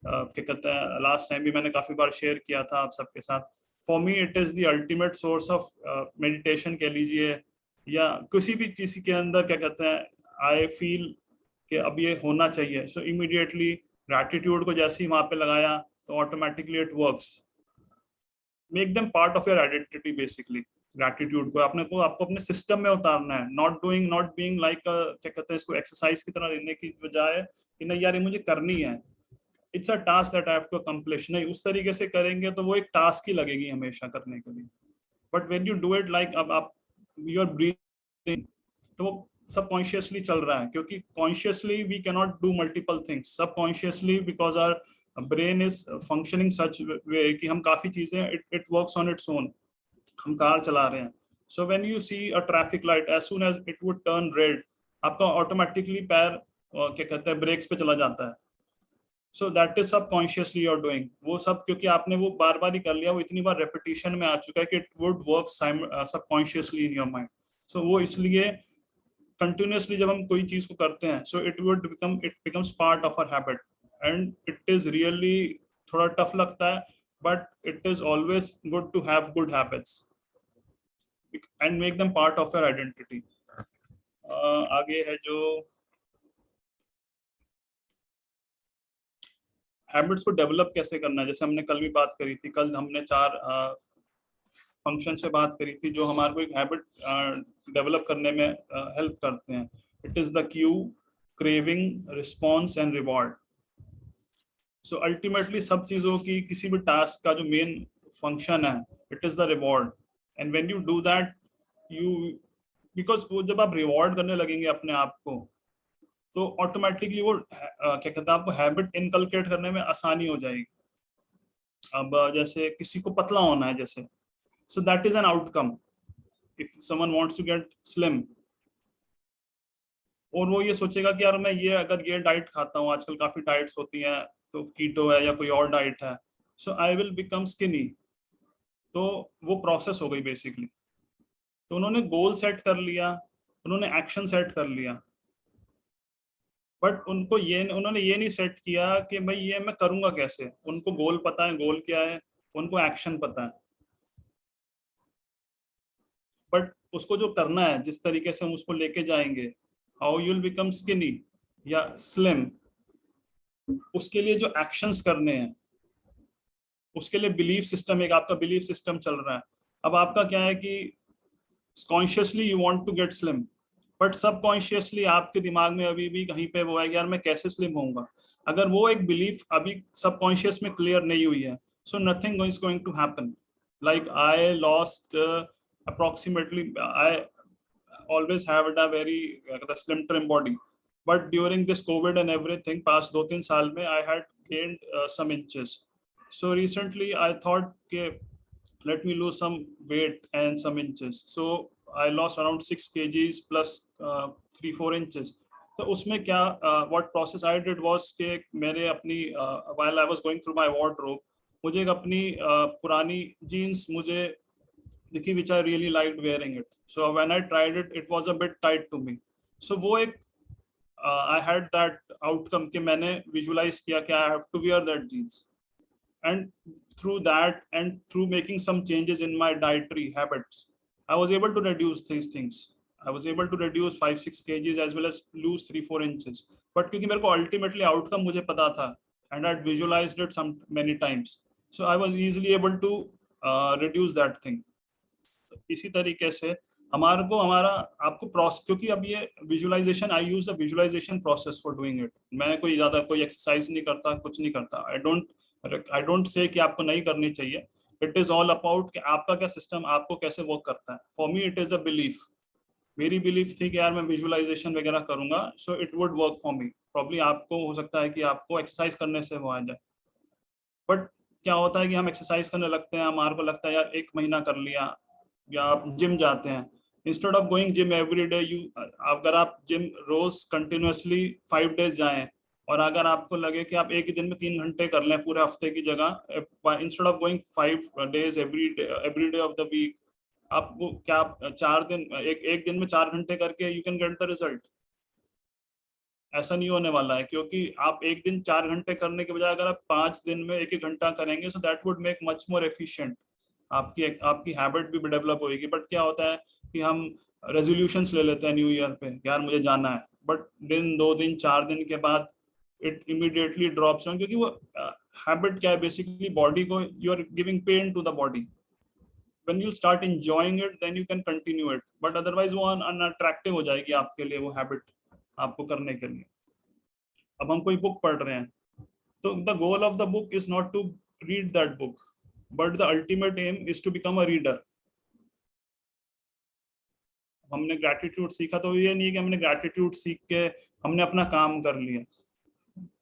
क्या कहते हैं, लास्ट टाइम भी मैंने काफी बार शेयर किया था आप सबके साथ. For me it is the ultimate source of meditation कह लीजिए, या किसी भी चीज के अंदर क्या कहते हैं आई फील कि अब ये होना चाहिए. सो इमीडिएटली ग्रैटिट्यूड को जैसे ही वहां पे लगाया तो automatically it works. Make them part of your identity basically. Gratitude को आपको अपने सिस्टम में उतारना है. नॉट बीइंग लाइक क्या कहते हैं इसको एक्सरसाइज की तरह लेने की बजाय कि नहीं यार ये मुझे करनी है, it's a task that I have to accomplish. नहीं, उस तरीके से करेंगे तो वो एक टास्क ही लगेगी हमेशा करने के लिए. But when you do it like, अब आप यू आर ब्रीथिंग, तो वो सबकॉन्शियसली चल रहा है, क्योंकि consciously we can not do multiple things. Subconsciously because our brain is functioning such way कि हम काफी चीजें it works on its own. हम कार चला रहे हैं, so when you see a traffic light, as soon as it would turn red, आपका automatically पैर क्या कहते हैं ब्रेक्स पे चला जाता है. So that is subconsciously you are doing, वो सब क्योंकि आपने वो बार बार ही कर लिया, वो इतनी बार रेपिटेशन में आ चुका है कि it would work subconsciously in your mind. So वो इसलिए कंटिन्यूअसली जब हम कोई चीज को करते हैं, so it becomes part of our habit, and it is really थोड़ा टफ लगता है, but it is always good to have good habits and make them part of your identity. आगे है जो हैबिट्स को डेवलप कैसे करना है, जैसे हमने कल भी बात करी थी, कल हमने 4 फंक्शन से बात करी थी जो हमारे को एक हैबिट डेवलप करने में हेल्प करते हैं। It is the Q, craving, response and reward. So ultimately सब चीजों की, किसी भी टास्क का जो मेन फंक्शन है, it is the reward, and when you do that you, because वो जब आप रिवॉर्ड करने लगेंगे अपने आप को, तो ऑटोमेटिकली वो क्या कहते हैं, आपको हैबिट इनकलकेट करने में आसानी हो जाएगी। अब जैसे किसी को पतला होना है, जैसे so that is an outcome if someone wants to get slim, और वो ये सोचेगा कि यार मैं ये अगर ये डाइट खाता हूँ, आजकल काफी डाइट्स होती हैं, तो कीटो है या कोई और डाइट है, सो आई विल बिकम स्किनी। तो वो प्रोसेस हो गई बेसिकली। तो उन्होंने गोल सेट कर लिया, उन्होंने एक्शन सेट कर लिया, बट उन्होंने ये नहीं सेट किया कि भाई ये मैं करूंगा कैसे। उनको गोल पता है, गोल क्या है, उनको एक्शन पता है, बट उसको जो करना है, जिस तरीके से हम उसको लेके जाएंगे, how you will become skinny या स्लिम, उसके लिए जो एक्शंस करने हैं, उसके लिए बिलीफ सिस्टम, एक आपका बिलीफ सिस्टम चल रहा है। अब आपका क्या है कि consciously you want to get slim, but subconsciously आपके दिमाग में अभी भी कहीं पे वो है यार मैं कैसे स्लिम होऊंगा। अगर वो एक बिलीफ अभी सबकॉन्शियस में क्लियर नहीं हुई है, so nothing is going to happen. Like I lost approximately, I always had a very slim trim body, but during this COVID and everything, past 2-3 साल में I had gained some inches. So recently I thought okay, let me lose some weight and some inches. So I lost around 6 kgs plus 3-4 inches. तो उसमें क्या what process I did was कि मेरे अपनी while I was going through my wardrobe, मुझे एक अपनी पुरानी jeans मुझे दिखी which I really liked wearing it. So when I tried it, it was a bit tight to me. So वो एक I had that outcome कि मैंने visualize किया कि I have to wear that jeans. And through that and through making some changes in my dietary habits, I was able to reduce these things. I was able to reduce 5-6 kgs as well as lose 3-4 inches. But क्योंकि मेरे को ultimately outcome मुझे पता था and I visualized it many times. So I was easily able to reduce that thing. इसी तरीके से हमारा आपको प्रोसेस, क्योंकि अब ये visualisation, I use the visualisation process for doing it. मैं कोई ज्यादा कोई एक्सरसाइज नहीं करता, कुछ नहीं करता। आई डोंट से कि आपको नहीं करनी चाहिए। इट इज ऑल अबाउट कि आपका क्या सिस्टम आपको कैसे वर्क करता है। For me it is a belief, मेरी बिलीफ थी कि यार मैं विजुअलाइजेशन वगैरह करूंगा, so it would work for me. Probably आपको हो सकता है कि आपको एक्सरसाइज करने से वो आ जाए, बट क्या होता है कि हम एक्सरसाइज करने लगते हैं, हमारे को लगता है यार 1 महीना कर लिया, या आप जिम जाते हैं, instead of going gym every day, अगर आप जिम रोज कंटिन्यूअसली 5 डेज जाएं, और अगर आपको लगे कि आप एक ही दिन में 3 घंटे कर लें पूरे हफ्ते की जगह, instead of going 5 days every day of the week, आपको क्या 4 दिन एक दिन में 4 घंटे करके you can get the result. ऐसा नहीं होने वाला है, क्योंकि आप एक दिन 4 घंटे करने के बजाय अगर आप 5 दिन में 1-1 घंटा करेंगे, so that would make much more efficient. आपकी हैबिट भी डेवलप होगी। बट क्या होता है कि हम रेजोल्यूशंस ले लेते हैं न्यू ईयर पे, यार मुझे जाना है, बट दिन 2 दिन 4 दिन के बाद इट इमीडिएटली ड्रॉप्स डाउन, क्योंकि वो हैबिट क्या है, बेसिकली बॉडी को you are giving pain to the body. When you start enjoying it then you can continue it, but otherwise वो अनअट्रैक्टिव हो जाएगी आपके लिए वो हैबिट आपको करने के लिए। अब हम कोई बुक पढ़ रहे हैं, तो the goal of the book is not to read that book, but the ultimate aim is to become a reader. हमने ग्रैटिट्यूड सीखा, तो ये नहीं है कि हमने ग्रैटिट्यूड सीख के हमने अपना काम कर लिया,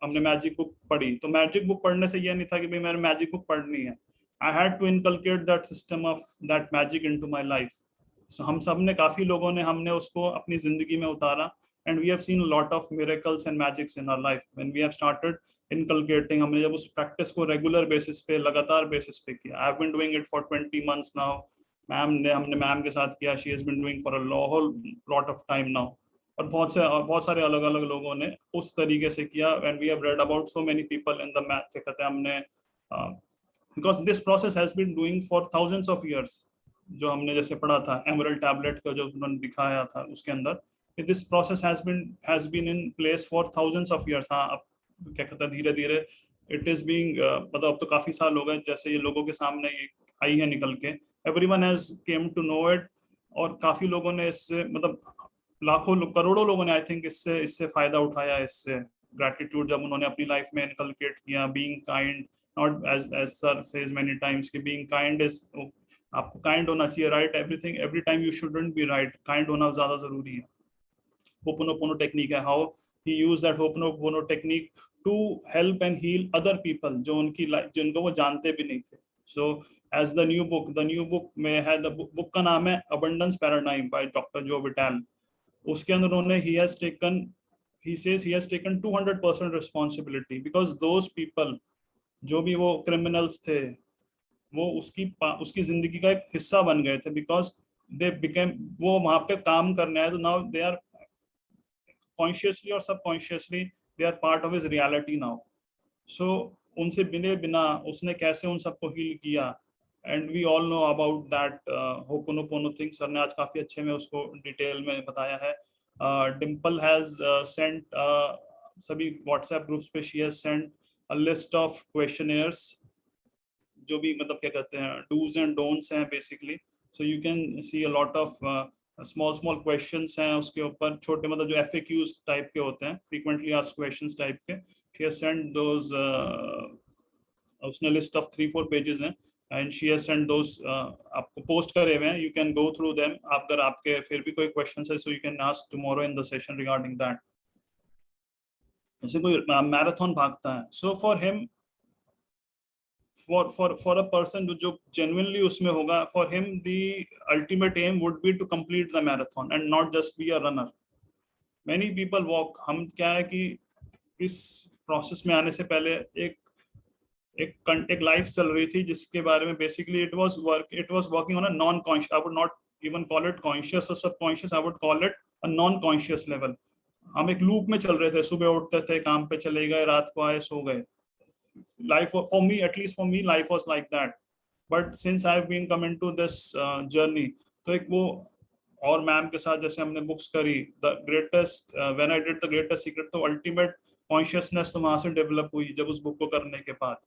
हमने मैजिक बुक पढ़ी। तो मैजिक बुक पढ़ने से ये नहीं था कि भाई मैंने मैजिक बुक पढ़नी है। I had to inculcate that system of that magic into my life. So हम सब ने, काफी लोगों ने, हमने उसको अपनी जिंदगी में उतारा, and we have seen a lot of miracles and magics in our life when we have started inculcating. हमने जब उस practice को regular basis पे, लगातार basis पे किया. I've been doing it for 20 months now. हमने मैम के साथ किया. She has been doing for a whole lot of time now. और बहुत सारे अलग अलग लोगों ने उस तरीके से किया. And we have read about so many people in the math, क्या कहते हैं हमने, because this process has been doing for thousands of years. जो हमने जैसे पढ़ा था Emerald tablet का जो उन्होंने दिखाया था उसके अंदर, this process has been in place for thousands of years. हाँ, अब क्या कहते हैं धीरे धीरे it is being, मतलब अब तो काफी साल हो गए जैसे ये लोगों के सामने ये आई है निकल के. Everyone has came to know it, और काफी लोगों ने इससे, मतलब लाखों करोड़ों लोगों ने आई थिंक इससे फायदा उठाया. इससे ग्रेटिट्यूड जब उन्होंने अपनी लाइफ में इनकलकेट किया. Being kind, not as sir says many times कि बीइंग काइंड इज, आपको काइंड होना चाहिए, right? Everything every time you shouldn't be right. Kind होना ज्यादा जरूरी है. होपोनोपोनो टेक्निक है, how he use that ho'oponopono technique to help and heal other people जो उनकी जिनको वो जानते भी नहीं थे. So as the new book में है, द बुक का नाम है अबंडेंस पैराडाइम बाय डॉक्टर जो विटाल. उसके अंदर उन्होंने he says he has taken 200% responsibility because those people जो भी वो criminals थे वो उसकी जिंदगी का एक हिस्सा बन गए थे. because they became, वो वहां पे काम करने आए, तो now they are consciously और subconsciously they are part of his reality now. so उनसे बिना उसने कैसे उन सबको हील किया, and we all know about that ho'oponopono thing. Sir ने आज काफी अच्छे में उसको डिटेल में बताया है. Dimple has sent सभी WhatsApp ग्रुप्स पे she has sent a list of questionnaires जो भी मतलब क्या कहते हैं do's and don'ts हैं basically. so you can see a lot of small questions हैं उसके ऊपर, छोटे मतलब जो FAQs टाइप के होते हैं, frequently asked questions टाइप के. she has sent those, उसने list of 3-4 pages हैं, and she has sent those, आपको post करे हुए हैं. you can go through them. अगर आपके फिर भी कोई questions है, so you can ask tomorrow in the session regarding that. जैसे कोई मैराथन भागता है, so for him, for a person जो genuinely उसमें होगा, for him the ultimate aim would be to complete the marathon and not just be a runner. many people walk. हम क्या है कि इस process में आने से पहले एक लाइफ चल रही थी जिसके बारे में basically it was working on a non-conscious, I would not even call it conscious or subconscious, I would call it a non-conscious level. हम एक लूप में चल रहे थे, सुबह उठते थे, काम पे चले गए, रात को आए, सो गए. Life for me, at least for me, life was like that. But since I've been coming to this journey, तो एक वो, और मैम के साथ जैसे हमने बुक्स करी, the greatest, when I did the greatest secret, तो ultimate consciousness तो वहां से डेवलप हुई जब उस बुक को करने के बाद.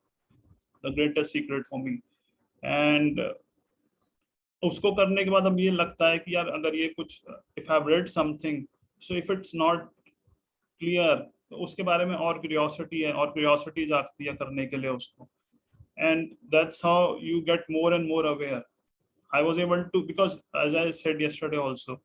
The greatest secret for me. And उसको करने के बाद अब ये लगता है कि यार अगर ये कुछ, if I've read something, so if it's not clear, तो उसके बारे में और curiosity है, और curiosity जागती है करने के लिए उसको. And that's how you get more and more aware. I was able to, because as I said yesterday also,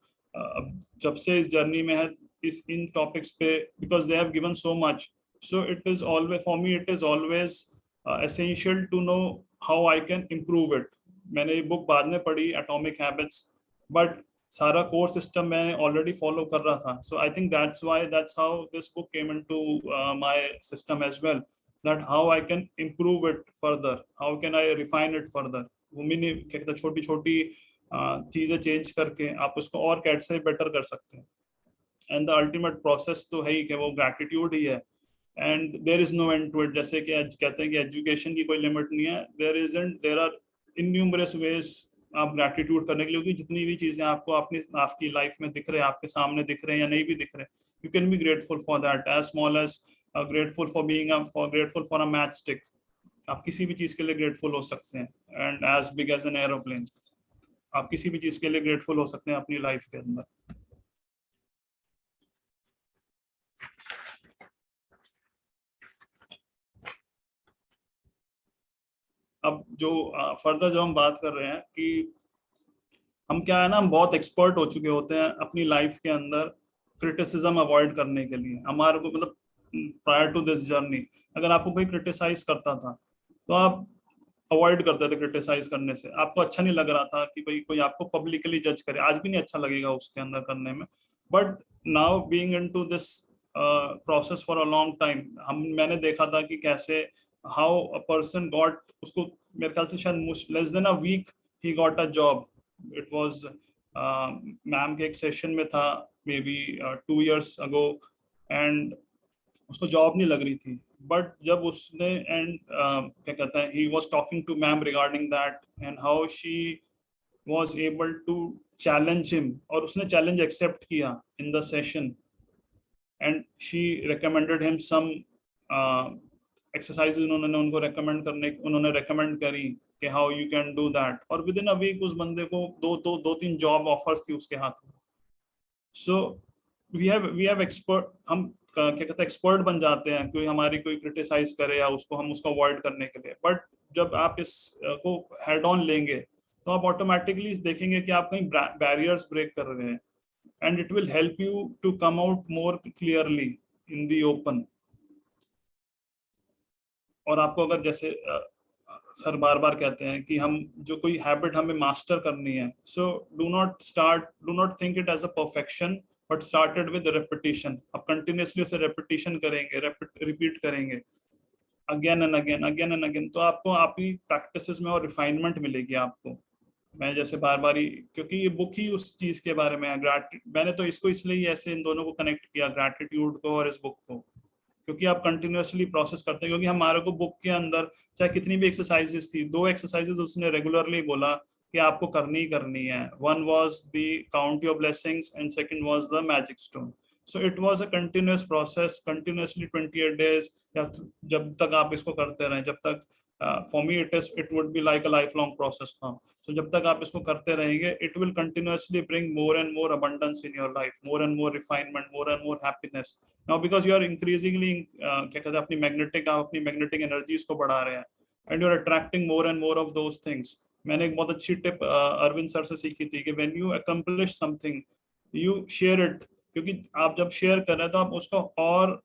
जब से इस जर्नी में है इन टॉपिक्स पे, because they have given so much, so it is always, for me it is always essential to know how I can improve it. मैंने ये book बाद में पढ़ी, Atomic Habits, but सारा कोर्स सिस्टम मैंने ऑलरेडी फॉलो कर रहा था. So I think that's how this book came into my system as well, that how I can improve it further, how can I refine it further. वो मैंने क्या कहता, छोटी छोटी चीजें चेंज करके आप उसको और कैसे बेटर कर सकते हैं. And the ultimate process तो है ही कि वो gratitude ही है. And there is no end to it. जैसे कि कहते हैं कि एजुकेशन की कोई लिमिट नहीं है. There are innumerous ways आप gratitude करने के लिए, क्योंकि जितनी भी चीजें आपको आपकी लाइफ में दिख रहे हैं, आपके सामने दिख रहे हैं या नहीं भी दिख रहे, you can be grateful for that. As small as grateful for grateful for a matchstick. आप किसी भी चीज के लिए grateful हो सकते हैं. And as big as an aeroplane, आप किसी भी चीज के लिए grateful हो सकते हैं अपनी लाइफ के अंदर. अब जो फर्दर जो हम बात कर रहे हैं कि हम क्या है ना, हम बहुत एक्सपर्ट हो चुके होते हैं अपनी लाइफ के अंदर क्रिटिसिज्म अवॉइड करने के लिए. हमारे को मतलब प्रायर टू दिस जर्नी, अगर आपको कोई क्रिटिसाइज करता था तो आप अवॉइड करते थे क्रिटिसाइज करने से. आपको अच्छा नहीं लग रहा था कि भाई कोई आपको पब्लिकली जज करे. आज भी नहीं अच्छा लगेगा उसके अंदर करने में, but now being into this process for a long time, मैंने देखा था कि कैसे how a person got, उसको मेरे ख्याल से शायद less than a week he got a job. It was ma'am के एक सेशन में था maybe 2 years ago, and उसको जॉब नहीं लग रही थी. बट जब उसने एंड क्या कहते हैं, he was talking to ma'am regarding that and how she was able to challenge him, और उसने challenge accept किया in the session, and she recommended him some exercises. उन्होंने recommend करी कि how you can do that, और within a week उस बंदे को 2-3 जॉब ऑफर्स थी उसके हाथ में. So we have expert, हम क्या कहते हैं एक्सपर्ट बन जाते हैं, कोई हमारी कोई क्रिटिसाइज करे या उसको हम उसको अवॉइड करने के लिए. बट जब आप इसको हेड ऑन लेंगे तो आप ऑटोमेटिकली देखेंगे कि आप कहीं बैरियर्स ब्रेक कर रहे हैं, and it will help you to come out more clearly in the open. और आपको अगर जैसे सर बार बार कहते हैं कि हम जो कोई हैबिट हमें मास्टर करनी है, so do not think it as a perfection, but started with repetition. आप कंटिन्यूसली उसे रेपिटेशन करेंगे, रिपीट करेंगे अगेन एंड अगेन, तो आपको आप ही प्रैक्टिसेस में और रिफाइनमेंट मिलेगी आपको. मैं जैसे बार बार ही, क्योंकि ये बुक ही उस चीज के बारे में है. मैंने तो इसको इसलिए ऐसे इन दोनों को कनेक्ट किया, ग्रैटिट्यूड को और इस बुक को, क्योंकि आप कंटिन्यूसली प्रोसेस करते हैं. क्योंकि हमारे को बुक के अंदर चाहे कितनी भी एक्सरसाइजेस थी, 2 एक्सरसाइजेस उसने रेगुलरली बोला कि आपको करनी है. One was the count your blessings and second was the magic stone. So it was a continuous process, continuously 28 days, या जब तक आप इसको करते रहें, जब तक for me it would be like a lifelong process now. So जब तक आप इसको करते रहेंगे, it will continuously bring more and more abundance in your life, more and more refinement, more and more happiness. Now because you are increasingly क्या कहते हैं अपनी magnetic energies को बढ़ा रहे हैं, and you are attracting more and more of those things. मैंने एक बहुत अच्छी टिप अरविंद सर से सीखी थी कि when you accomplish something you share it, क्योंकि आप जब शेयर कर रहे हैं तो आप उसको और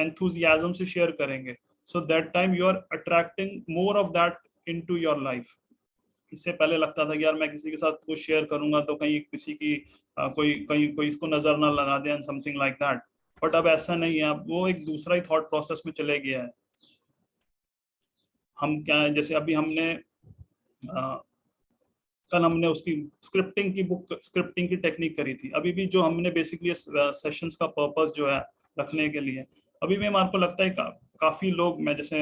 enthusiasm से शेयर करेंगे. So that time you are attracting more of that into your life. इससे पहले लगता था कि यार मैं किसी के साथ कुछ शेयर करूंगा तो कहीं किसी की कोई इसको नजर ना लगा दे and something like that. But अब ऐसा नहीं है, अब वो एक दूसरा ही थॉट प्रोसेस में चले गया है. हम क्या, जैसे अभी हमने कल हमने उसकी स्क्रिप्टिंग की टेक्निक करी थी. अभी भी जो हमने बेसिकली सेशंस का पर्पस जो है रखने के लिए, अभी भी हमारे को लगता है काफी लोग, मैं जैसे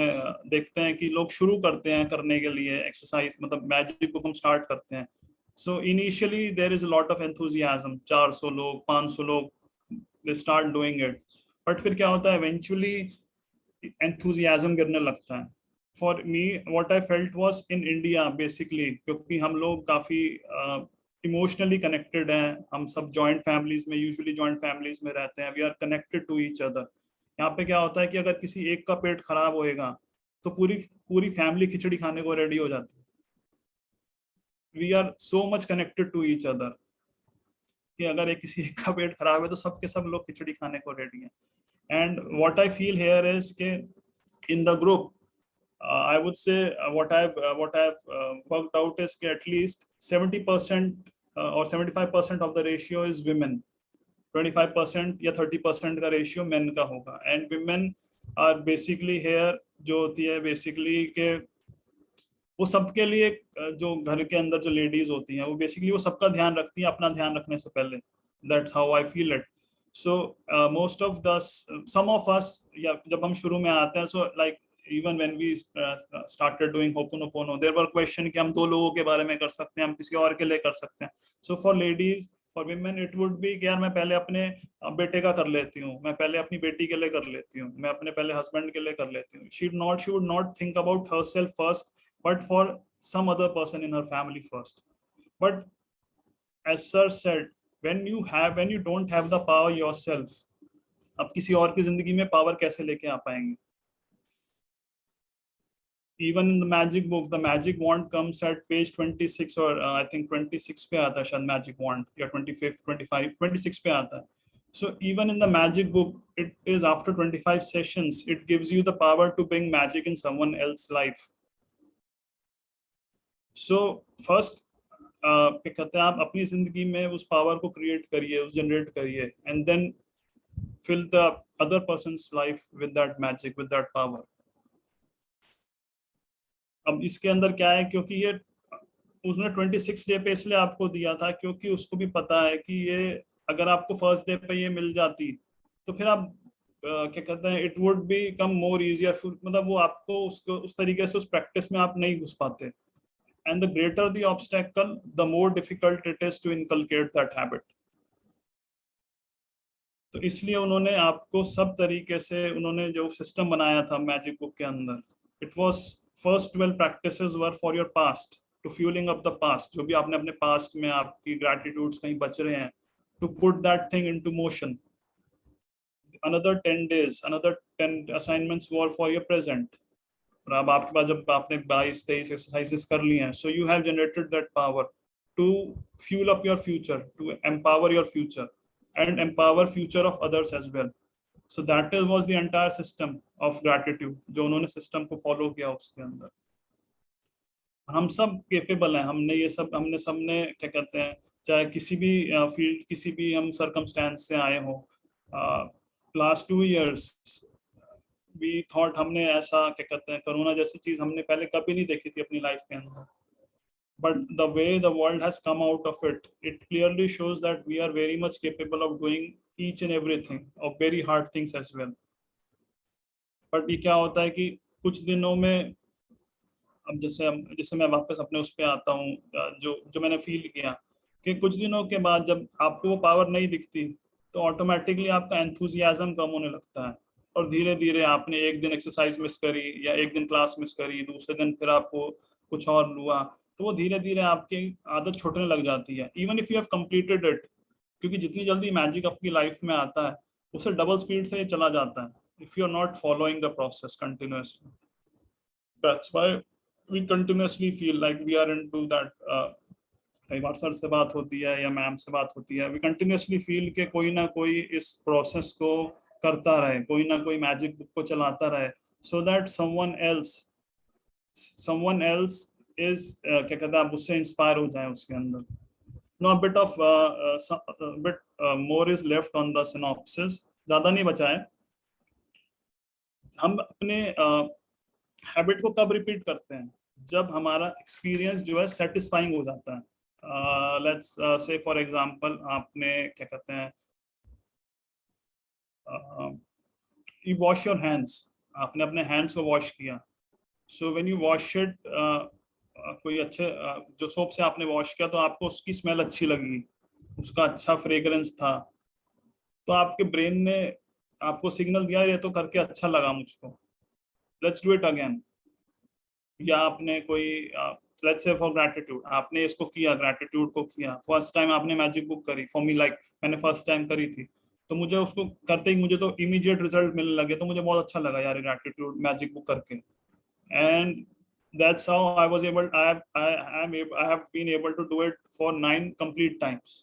देखते हैं कि लोग शुरू करते हैं करने के लिए एक्सरसाइज, मतलब मैजिक बुक हम स्टार्ट करते हैं. So initially there is a lot of enthusiasm, 400 लोग 500 लोग they start doing it. But फिर क्या होता है, इवेंचुअली एंथुसियाज्म गिरने लगता है. For me, what I felt was in India basically, क्योंकि हम लोग काफी इमोशनली कनेक्टेड हैं, हम सब जॉइंट फैमिलीज में, यूजुअली जॉइंट फैमिलीज में रहते हैं. We are connected to each other. यहाँ पे क्या होता है कि अगर किसी एक का पेट खराब होएगा तो पूरी फैमिली खिचड़ी खाने को रेडी हो जाती है. We are so much connected to each other कि अगर किसी एक का पेट खराब है तो सबके सब लोग खिचड़ी खाने को रेडी हैं. And what I feel here is के in the group, I would say what I've worked out is that at least 70% or 75% of the ratio is women, 25% या 30% का ratio men का होगा. And women are basically here, जो होती है basically के वो सबके लिए, जो घर के अंदर जो ladies होती हैं वो basically वो सबका ध्यान रखती हैं अपना ध्यान रखने से पहले. That's how I feel it. So most of some of us, या जब हम शुरू में आते हैं, so like even when we started doing Ho'oponopono, there were question कि हम 2 लोगों के बारे में कर सकते हैं, हम किसी और के लिए कर सकते हैं. So for ladies, for women, it would be कि यार मैं पहले अपने बेटे का कर लेती हूँ, मैं पहले अपनी बेटी के लिए कर लेती हूँ, मैं अपने पहले हस्बैंड के लिए कर लेती हूँ. She would not think about herself first, but for some other person in her family first. But as sir said, when you don't have the power yourself, आप किसी और की जिंदगी में पावर कैसे लेके आ पाएंगे? Even in the magic book, the magic wand comes at page 26 or I think 26 पे आता है शायद magic wand, या 25, 25, 26 पे आता है. So even in the magic book, it is after 25 sessions, it gives you the power to bring magic in someone else's life. So first क्या कहते हैं, आप अपनी जिंदगी में उस पावर को क्रिएट करिए, उस जनरेट करिए, and then fill the other person's life with that magic, with that power. अब इसके अंदर क्या है, क्योंकि ये उसने 26 डे पे इसलिए आपको दिया था क्योंकि उसको भी पता है कि ये अगर आपको फर्स्ट डे पे ये मिल जाती तो फिर आप क्या कहते हैं, it would be come more easier, मतलब वो आपको उसको उस तरीके से उस प्रैक्टिस में आप नहीं घुस पाते, and the greater the obstacle the more difficult it is to inculcate that habit. तो इसलिए उन्होंने आपको सब तरीके से, उन्होंने जो सिस्टम बनाया था मैजिक बुक के अंदर, it was first 12 practices were for your past, to fueling up the past, जो भी आपने अपने पास्ट में आपकी ग्रैटिट्यूड्स कहीं बच रहे हैं, to put that thing into motion. Another 10 days, another 10 assignments were for your present। और अब आपके पास जब आपने 22-23 एक्सरसाइजेस कर ली हैं, so you have generated that power to fuel up your future, to empower your future and empower future of others as well. So that was the entire system of gratitude जो उन्होंने system को follow किया उसके अंदर। हम सब capable हैं, हमने सबने क्या कहते हैं, चाहे किसी भी फील्ड, किसी भी हम सरकमस्टेंस से आए हो। लास्ट 2 years वी थॉट, हमने ऐसा क्या कहते हैं, कोरोना जैसी चीज हमने पहले कभी नहीं देखी थी अपनी लाइफ के अंदर। But the way the world has come out of it, it clearly shows that we are very much capable of doing each and everything, of very hard things as well. But ये क्या होता है कि कुछ दिनों में, अब जैसे मैं वापस अपने उस पे आता हूँ, जो मैंने फील किया कि कुछ दिनों के बाद जब आपको वो पावर नहीं दिखती तो ऑटोमेटिकली आपका एंथुजियाज्म कम होने लगता है, और धीरे धीरे आपने एक दिन एक्सरसाइज मिस करी या एक दिन क्लास मिस करी, दूसरे दिन फिर आपको कुछ और हुआ, तो वो धीरे धीरे आपकी आदत छूटने लग जाती है, even if you have completed it. क्योंकि जितनी जल्दी मैजिक आपकी लाइफ में आता है उससे डबल स्पीड से चला जाता है if you are not following the process continuously. That's why we continuously feel like we are into that. कई बार सर से बात होती है या मैम से बात होती है, वी कंटिन्यूअसली फील के कोई ना कोई इस प्रोसेस को करता रहे, कोई ना कोई मैजिक बुक को चलाता रहे, so that someone else is क्या कहते हैं, आप उससे इंस्पायर हो जाए उसके अंदर। No bit of more is left on the synopsis, ज्यादा नहीं बचा है। हम अपने हैबिट को कब रिपीट करते हैं, जब हमारा एक्सपीरियंस जो है सेटिस्फाइंग हो जाता है। लेट्स से फॉर एग्जांपल, आपने क्या कहते हैं, यू वॉश योर हैंड्स, आपने अपने हैंड्स को वॉश किया, सो व्हेन यू वॉश इट, कोई अच्छे जो सोप से आपने वॉश किया तो आपको उसकी स्मेल अच्छी लगी, उसका अच्छा फ्रेग्रेंस था, तो आपके ब्रेन ने आपको सिग्नल दिया ये तो करके अच्छा लगा मुझको, लेट्स डू इट अगेन। या आपने कोई लेट्स से फॉर ग्रैटिट्यूड, आपने इसको किया, ग्रैटिट्यूड को किया, फर्स्ट टाइम आपने मैजिक बुक करी, फॉर मी लाइक मैंने फर्स्ट टाइम करी थी, तो मुझे उसको करते ही मुझे तो इमीडिएट रिजल्ट मिलने लगे, तो मुझे बहुत अच्छा लगा यार ग्रैटिट्यूड मैजिक बुक करके। And that's how I was able, I have been able to do it for 9 complete times,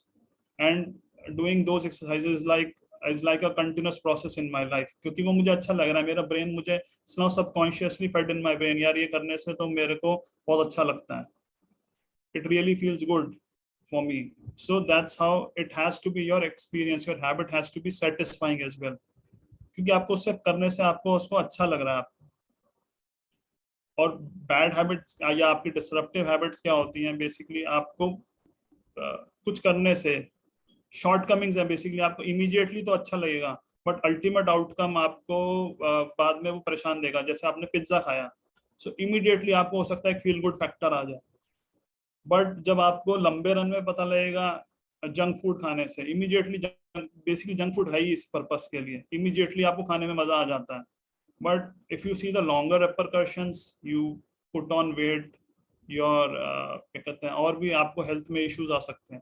and doing those exercises is like a continuous process in my life, क्योंकि वो मुझे अच्छा लग रहा है, मेरा brain मुझे now subconsciously fed in my brain, यार ये करने से तो मेरे को बहुत अच्छा लगता है, it really feels good for me, so that's how it has to be your experience, your habit has to be satisfying as well, क्योंकि आपको उससे करने से आपको उसको अच्छा लग रहा है। और बैड हैबिट्स या आपकी डिसरप्टिव हैबिट्स क्या होती हैं, बेसिकली आपको कुछ करने से शॉर्टकमिंग्स है, बेसिकली आपको इमीडिएटली तो अच्छा लगेगा बट अल्टीमेट आउटकम आपको बाद में वो परेशान देगा। जैसे आपने पिज्जा खाया, सो इमीडिएटली आपको हो सकता है फील गुड फैक्टर आ जाए, बट जब आपको लंबे रन में पता लगेगा जंक फूड खाने से, इमीडिएटली बेसिकली जंक फूड है ही इस पर्पस के लिए, इमीडिएटली आपको खाने में मजा आ जाता है, but if you see the longer repercussions, you put on weight, your क्या कहते हैं, और भी आपको हेल्थ में इश्यूज आ सकते हैं,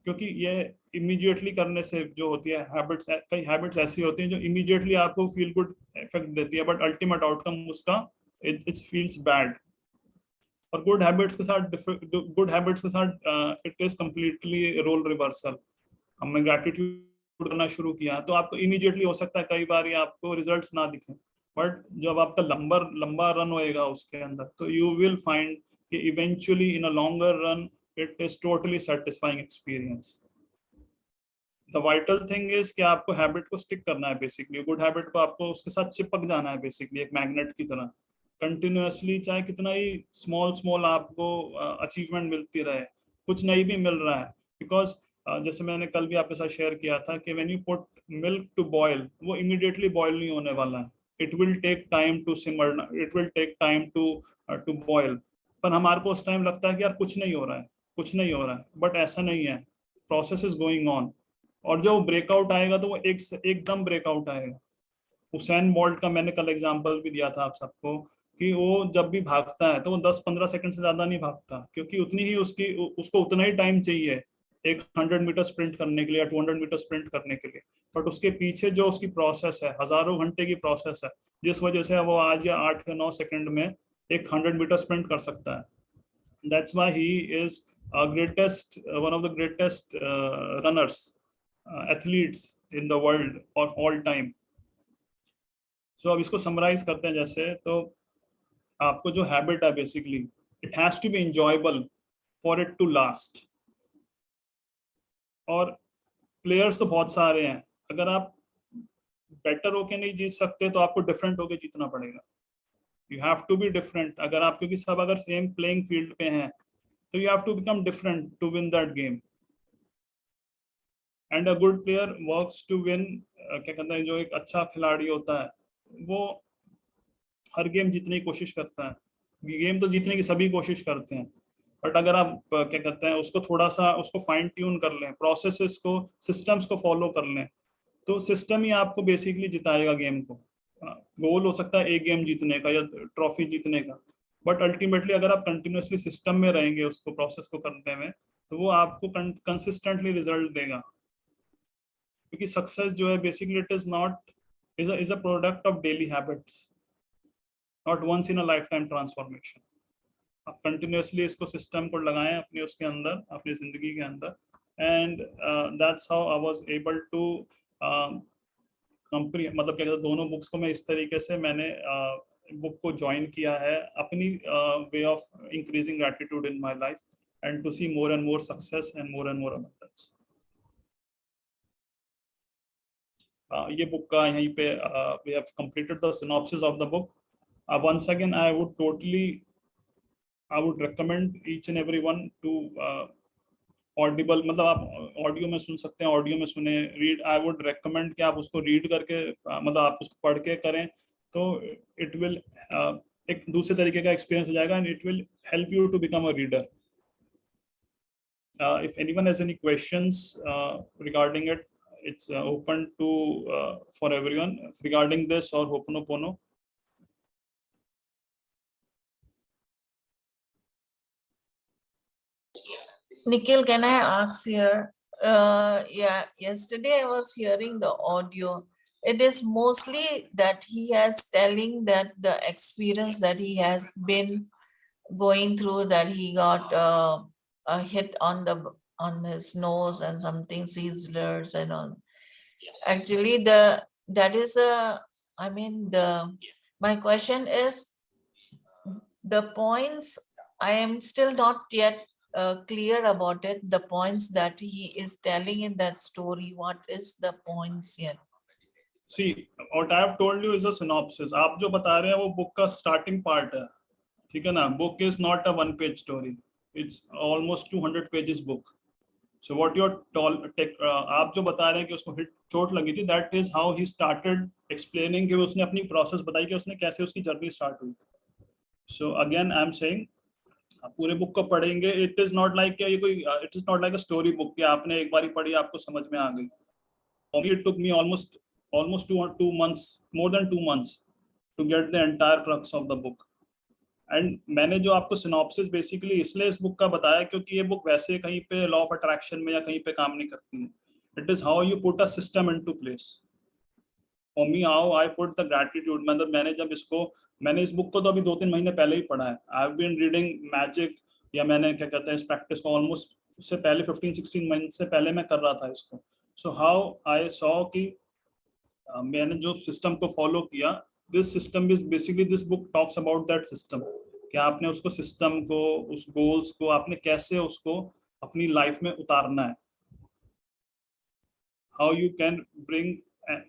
क्योंकि ये इमीडिएटली करने से जो होती है हैबिट्स, कई हैबिट्स ऐसी होती हैं जो इमीडिएटली आपको फील गुड इफेक्ट देती है, बट अल्टीमेट आउटकम उसका इट फील्स बैड। और गुड हैबिट्स के साथ it is completely role reversal. हमने ग्रैटिट्यूड करना शुरू किया तो आपको इमीडिएटली हो सकता है कई बार आपको रिजल्ट्स ना दिखें, बट जब आपका लंबा रन होएगा उसके अंदर, तो यू विल फाइंड कि eventually in a longer run it is totally satisfying experience. The vital thing is कि आपको हैबिट को स्टिक करना है बेसिकली, गुड हैबिट को आपको उसके साथ चिपक जाना है बेसिकली, एक मैग्नेट की तरह कंटिन्यूअसली, चाहे कितना ही स्मॉल आपको अचीवमेंट मिलती रहे, कुछ नहीं भी मिल रहा है, बिकॉज जैसे मैंने कल भी आपके साथ शेयर किया था कि when you put milk to boil, वो इमीडिएटली बॉयल नहीं होने वाला है, it will take time to simmer, it will take time to boil. पर हमारे को उस टाइम लगता है कि यार कुछ नहीं हो रहा है, कुछ नहीं हो रहा है, बट ऐसा नहीं है, प्रोसेस इज गोइंग ऑन। और जब ब्रेकआउट आएगा तो वो एकदम ब्रेकआउट आएगा। हुसैन बोल्ट का मैंने कल एग्जांपल भी दिया था आप सबको कि वो जब भी भागता है तो वो 10-15 सेकंड से ज्यादा नहीं भागता, क्योंकि उतनी ही उसको उतना ही टाइम चाहिए एक 100 मीटर स्प्रिंट करने के लिए या 200 मीटर स्प्रिंट करने के लिए, बट उसके पीछे जो उसकी प्रोसेस है, हजारों घंटे की प्रोसेस है, जिस वजह से वो आज या 8 या 9 सेकंड में एक 100 मीटर स्प्रिंट कर सकता है। That's why he is one of the greatest runners, athletes in the world of all time. So अब इसको समराइज करते हैं। जैसे तो आपको जो हैबिट है basically, it has to be enjoyable for it to last. और प्लेयर्स तो बहुत सारे हैं, अगर आप बेटर होके नहीं जीत सकते तो आपको डिफरेंट होके जीतना पड़ेगा। You have to be different. अगर आप, क्योंकि सब अगर सेम प्लेइंग फील्ड पे हैं, तो you have to become different to win that game. And a good player works to win. क्या कहते हैं, जो एक अच्छा खिलाड़ी होता है वो हर गेम जीतने की कोशिश करता है। गेम तो जीतने की सभी कोशिश करते हैं, बट अगर आप क्या कहते हैं उसको थोड़ा सा उसको फाइन ट्यून कर लें, प्रोसेसेस को, सिस्टम्स को फॉलो कर लें, तो सिस्टम ही आपको बेसिकली जिताएगा गेम को। गोल हो सकता है एक गेम जीतने का या ट्रॉफी जीतने का, बट अल्टीमेटली अगर आप कंटिन्यूअसली सिस्टम में रहेंगे उसको, प्रोसेस को करने में, तो वो आपको कंसिस्टेंटली रिजल्ट देगा। क्योंकि सक्सेस जो है basically it is not is a product of daily habits, not once in a life time transformation. आप कंटिन्यूअसली इसको सिस्टम को लगाएं अपने उसके अंदर, अपनी जिंदगी के अंदर, and that's how I was able to कंप्री, मतलब क्या कहते हैं, दोनों बुक्स को मैं इस तरीके से मैंने बुक को ज्वाइन किया है अपनी way of increasing gratitude in my life and to see more and more success and more abundance. ये बुक का यहीं पे we have completed the synopsis of the book. Once again, I would recommend each and everyone to audible, मतलब आप audio में सुन सकते हैं, audio में सुने, रीड। I would recommend कि आप उसको रीड करके, मतलब आप उसको पढ़ के करें, तो it will एक दूसरे तरीके का एक्सपीरियंस हो जाएगा, and it will help you to become a reader. If anyone has any questions regarding it, it's open to for everyone regarding this or Ho'oponopono. Nikhil, can I ask here? Yeah, yesterday I was hearing the audio. It is mostly that he has telling that the experience that he has been going through, that he got a hit on his nose and something, seizures and all. Actually, that is my question is the points. I am still not yet clear about it, the points that he is telling in that story. What is the points here? See, what I have told you is a synopsis. आप जो बता रहे हैं वो book का starting part है, ठीक है ना? Book is not a one page story, it's almost 200 pages book. So what you're आप जो बता रहे हैं कि उसको चोट लगी थी, that is how he started explaining कि उसने अपनी प्रोसेस बताई कि उसने कैसे उसकी जर्नी स्टार्ट हुई. So again I am saying, पूरे बुक को पढ़ेंगे, इट इज नॉट लाइक ये कोई, it is not like a story book कि आपने एक बार ही पढ़ी आपको समझ में आ गई. It took me almost 2 months, more than 2 months to get the entire crux of the book. And मैंने जो आपको सिनॉप्सिस बेसिकली इसलिए इस बुक का बताया क्योंकि ये बुक वैसे कहीं पे लॉ ऑफ अट्रैक्शन में या कहीं पे काम नहीं करती है. It is how you put a system into place. For me how I put the gratitude, मतलब मैंने इस बुक को तो अभी 2-3 महीने पहले ही पढ़ा है. I have been reading Magic, या मैंने क्या कहते हैं इस प्रैक्टिस को ऑलमोस्ट उससे पहले 15-16 मंथ से पहले मैं कर रहा था इसको. सो हाउ आई सॉ कि मैंने जो सिस्टम को फॉलो किया, this system is basically, this book talks about that system कि आपने उसको सिस्टम को, उस गोल्स को आपने कैसे उसको अपनी लाइफ में उतारना है. हाउ यू कैन ब्रिंग,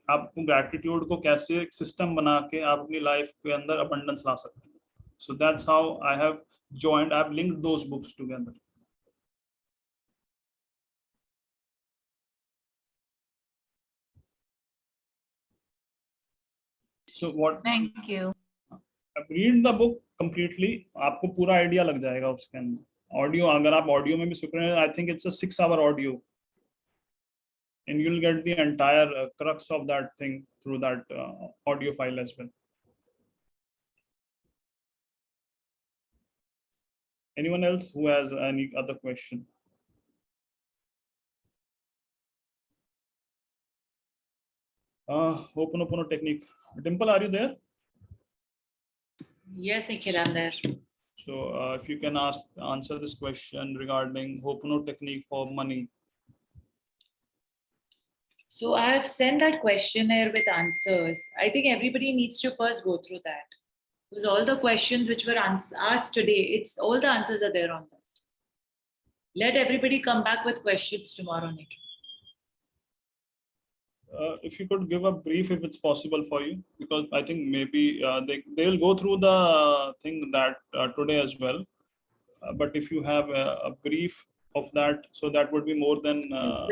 आपको ग्रैटिट्यूड को कैसे एक सिस्टम बना के आप अपनी लाइफ के अंदर अबंडेंस ला सकते हैं. So that's how I have joined, I've linked those books together. So what? Thank you. Read the book completely. आपको पूरा आइडिया लग जाएगा उसके अंदर. ऑडियो, अगर आप ऑडियो में भी सुन रहे हैं, I think it's a 6-hour audio, and you'll get the entire crux of that thing through that audio file as well. Anyone else who has any other question? Ho'oponopono technique. Dimple, are you there? Yes, Nikhil, I'm there. So if you can answer this question regarding Ho'oponopono technique for money. So I have sent that questionnaire with answers. I think everybody needs to first go through that. Because all the questions which were asked today, it's all the answers are there on that. Let everybody come back with questions tomorrow, Nikhil. If you could give a brief, if it's possible for you, because I think maybe they will go through the thing that today as well. But if you have a brief of that, so that would be more than.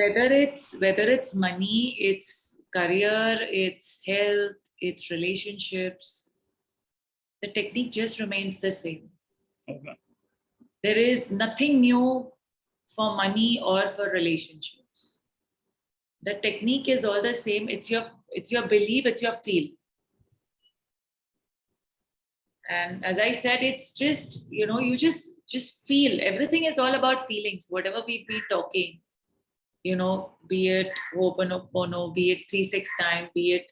Whether it's money, it's career, it's health, it's relationships, the technique just remains the same. Okay. There is nothing new for money or for relationships. The technique is all the same. It's your belief, it's your feel. And as I said, it's just, you just feel. Everything is all about feelings. Whatever we've been talking, be it Ho'oponopono, be it 369, be it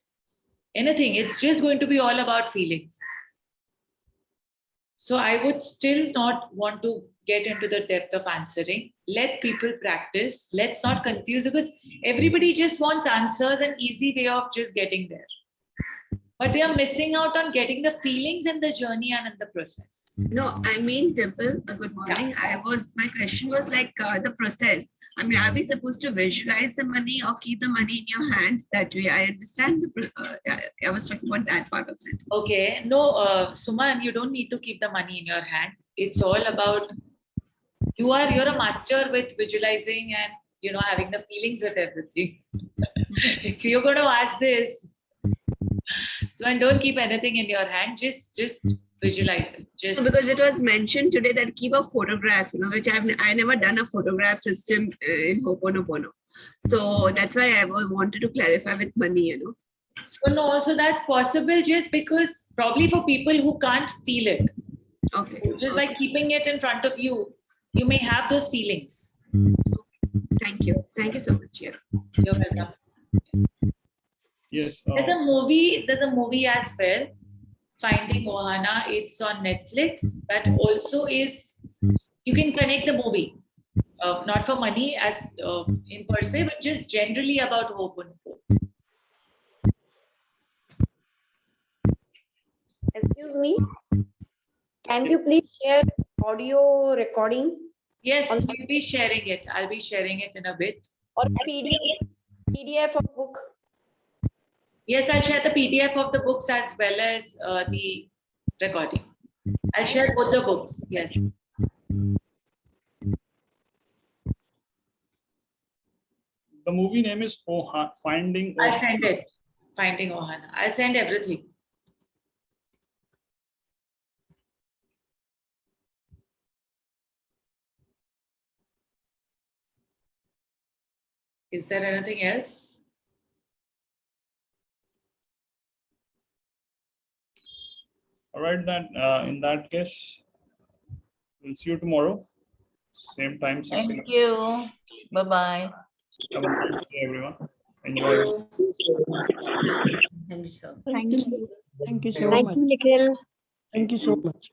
anything, it's just going to be all about feelings. So I would still not want to get into the depth of answering. Let people practice. Let's not confuse, because everybody just wants answers and easy way of just getting there. But they are missing out on getting the feelings in the journey and in the process. No, I mean, Dimple, good morning. Yeah. My question was like the process. I mean, are we supposed to visualize the money or keep the money in your hand that way? I understand. I was talking about that part of it. Okay. No, Suman, you don't need to keep the money in your hand. It's all about, you're a master with visualizing and, having the feelings with everything. If you're going to ask this, so and don't keep anything in your hand, just visualize it. Just Because it was mentioned today that keep a photograph, which I never done a photograph system in Ho'oponopono. So that's why I wanted to clarify with money, So no, so that's possible just because probably for people who can't feel it. Okay. So just by keeping it in front of you, you may have those feelings. Thank you. Thank you so much. Yeah. You're welcome. Yes. There's a movie as well, Finding Ohana. It's on Netflix. That also is, you can connect the movie, not for money as in per se, but just generally about Ho'oponopono. Excuse me. Can you please share audio recording? Yes, we'll be sharing it. I'll be sharing it in a bit. Or PDF of book? Yes, I'll share the PDF of the books as well as the recording. I'll share both the books. Yes. The movie name is Finding Ohana. I'll send it. Finding Ohana. I'll send everything. Is there anything else? All right, then in that case, we'll see you tomorrow. Same time, 6 Thank you. Bye-bye. Have a nice day, everyone. Enjoy. Thank you, sir. Thank you. Thank you so Thank much. you, Nikhil. Thank you so much.